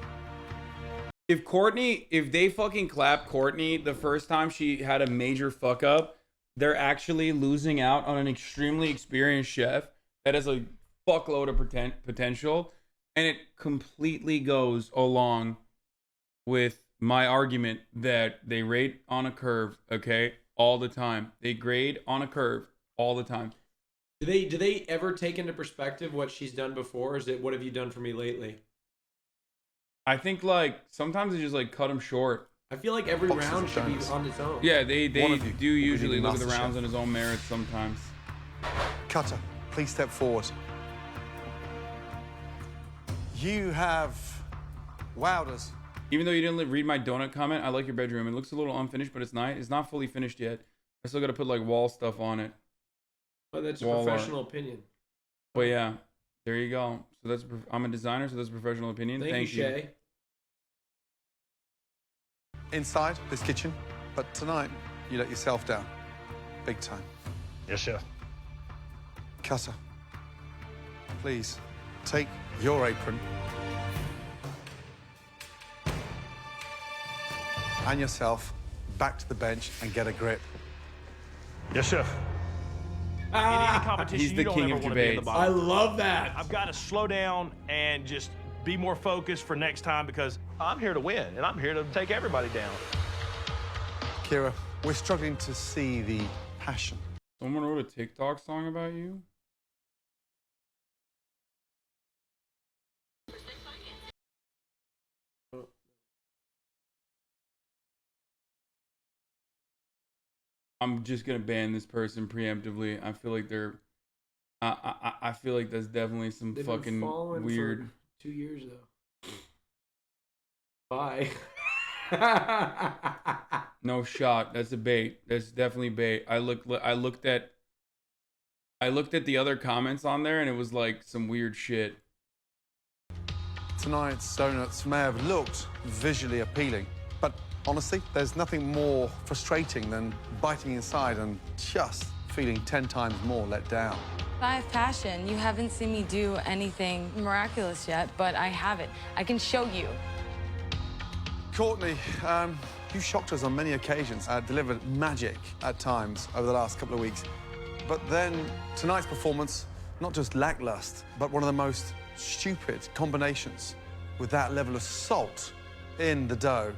If they fucking clap Courtney the first time she had a major fuck up, they're actually losing out on an extremely experienced chef that has a fuckload of potential, and it completely goes along with my argument that they rate on a curve, okay, all the time. They grade on a curve all the time. Do they ever take into perspective what she's done before? Or is it what have you done for me lately? I think like sometimes they just like cut them short. I feel like every round should be on its own. Yeah, they do usually look at the MasterChef. rounds on his own merits sometimes. Cutter, please step forward. You have wowed us. Even though you didn't read my donut comment, I like your bedroom. It looks a little unfinished, but it's nice. It's not fully finished yet. I still got to put like wall stuff on it. But that's a Wall professional art. opinion. But yeah, there you go. So that's I'm a designer, so that's a professional opinion. Thank you, Shay. Inside this kitchen, but tonight you let yourself down. Big time. Yes, chef. Cutter, please take your apron and yourself back to the bench and get a grip. Yes, chef. In any competition, He's the you don't king ever of want to be in the debates. bottom. I love that. I've got to slow down and just be more focused for next time because I'm here to win and I'm here to take everybody down. Kira, we're struggling to see the passion. Someone wrote a TikTok song about you? I'm just gonna ban this person preemptively. I feel like they're I feel like that's definitely some They've been fucking following weird. for 2 years though. Bye. No shot. That's a bait. That's definitely bait. I looked at the other comments on there and it was like some weird shit. Tonight's donuts may have looked visually appealing, but honestly, there's nothing more frustrating than biting inside and just feeling 10 times more let down. I have passion. You haven't seen me do anything miraculous yet, but I have it. I can show you. Courtney, you shocked us on many occasions, delivered magic at times over the last couple of weeks. But then tonight's performance, not just lackluster, but one of the most stupid combinations with that level of salt in the dough.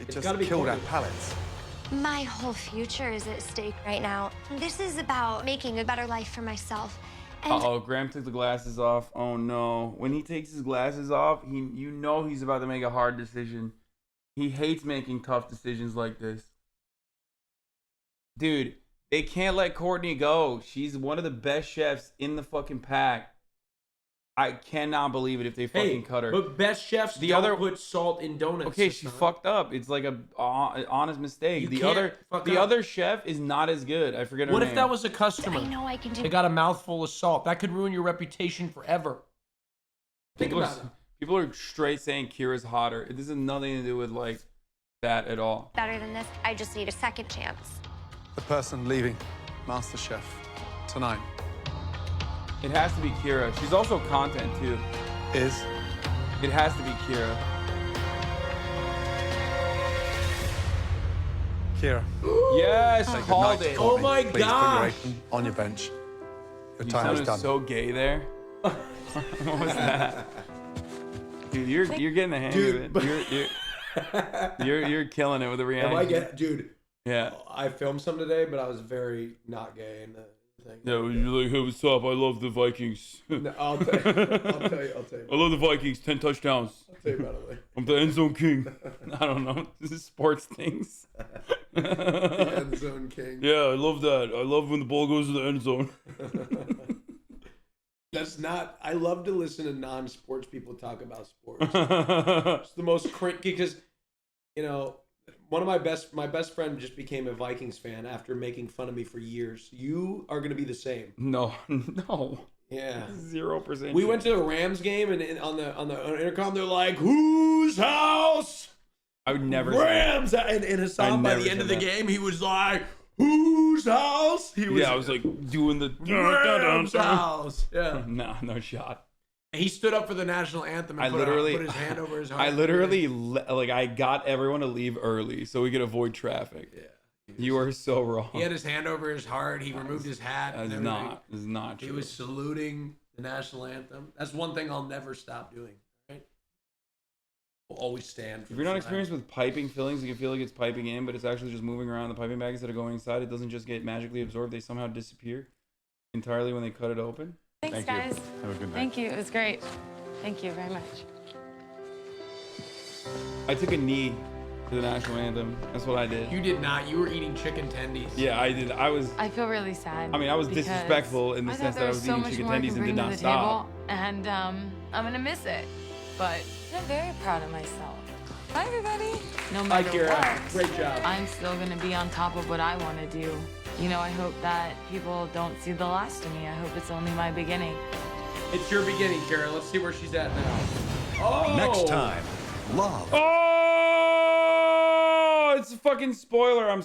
It It's just gotta be killed our Courtney. palates. My whole future is at stake right now. This is about making a better life for myself. And Uh-oh, Graham took the glasses off. Oh no. When he takes his glasses off, you know he's about to make a hard decision. He hates making tough decisions like this. Dude, they can't let Courtney go. She's one of the best chefs in the fucking pack. I cannot believe it if they fucking cut her. But best chefs don't put salt in donuts. Okay, she fucked up. It's like a honest mistake. You The can't other fuck the up. other chef is not as good. I forget her What name. if that was a customer? I know I can do They got a mouthful of salt. That could ruin your reputation forever. Think People about it. People are straight saying Kira's hotter. This has nothing to do with like that at all. better than this. I just need a second chance. The person leaving MasterChef tonight It has to be Kira. She's also content too. is It has to be Kira. Kira. Yes, Say called goodnight to it. Courtney. Oh my Please put your gosh. apron on your bench. Your You time is sounded done. so gay there. What was that? Dude, you're getting the hang Dude, of it. You're killing it with the Am reaction. I get, dude? Yeah. I filmed some today, but I was very not gay in the thing. Yeah, you're like, hey, what's up? I love the Vikings. No, I'll tell you. I love the Vikings. 10 touchdowns. I'll tell you about it later. I'm the end zone king. I don't know. This is sports things. The end zone king. Yeah, I love that. I love when the ball goes to the end zone. That's not. I love to listen to non-sports people talk about sports. It's the most cringe because, you know, one of my best friend just became a Vikings fan after making fun of me for years. You are gonna be the same. No. Yeah, 0%. We went to the Rams game and on the intercom they're like, "Whose house?" I would never. Rams. And Hasan by the end of the game, he was like, "Whose house?" He was. Yeah, I was like doing the Rams house. Yeah. No shot. And he stood up for the national anthem and put his hand over his heart. I literally I got everyone to leave early so we could avoid traffic. Yeah. You are so wrong. He had his hand over his heart. He removed his hat. That's not true. He was saluting the national anthem. That's one thing I'll never stop doing. Right? We'll always stand. If you're not experienced with piping fillings, you can feel like it's piping in, but it's actually just moving around the piping bags that are going inside. It doesn't just get magically absorbed. They somehow disappear entirely when they cut it open. Thanks, guys. Have a good night. Thank you. It was great. Thank you very much. I took a knee to the national anthem. That's what I did. You did not. You were eating chicken tendies. Yeah, I did. I feel really sad. I mean, I was because disrespectful in the sense that I was eating chicken tendies and did not stop. And I'm gonna miss it, but I'm very proud of myself. Hi, everybody. No matter what, great job. I'm still gonna be on top of what I want to do. You know, I hope that people don't see the last of me. I hope it's only my beginning. It's your beginning, Kara. Let's see where she's at now. Oh! Next time, love. Oh! It's a fucking spoiler. I'm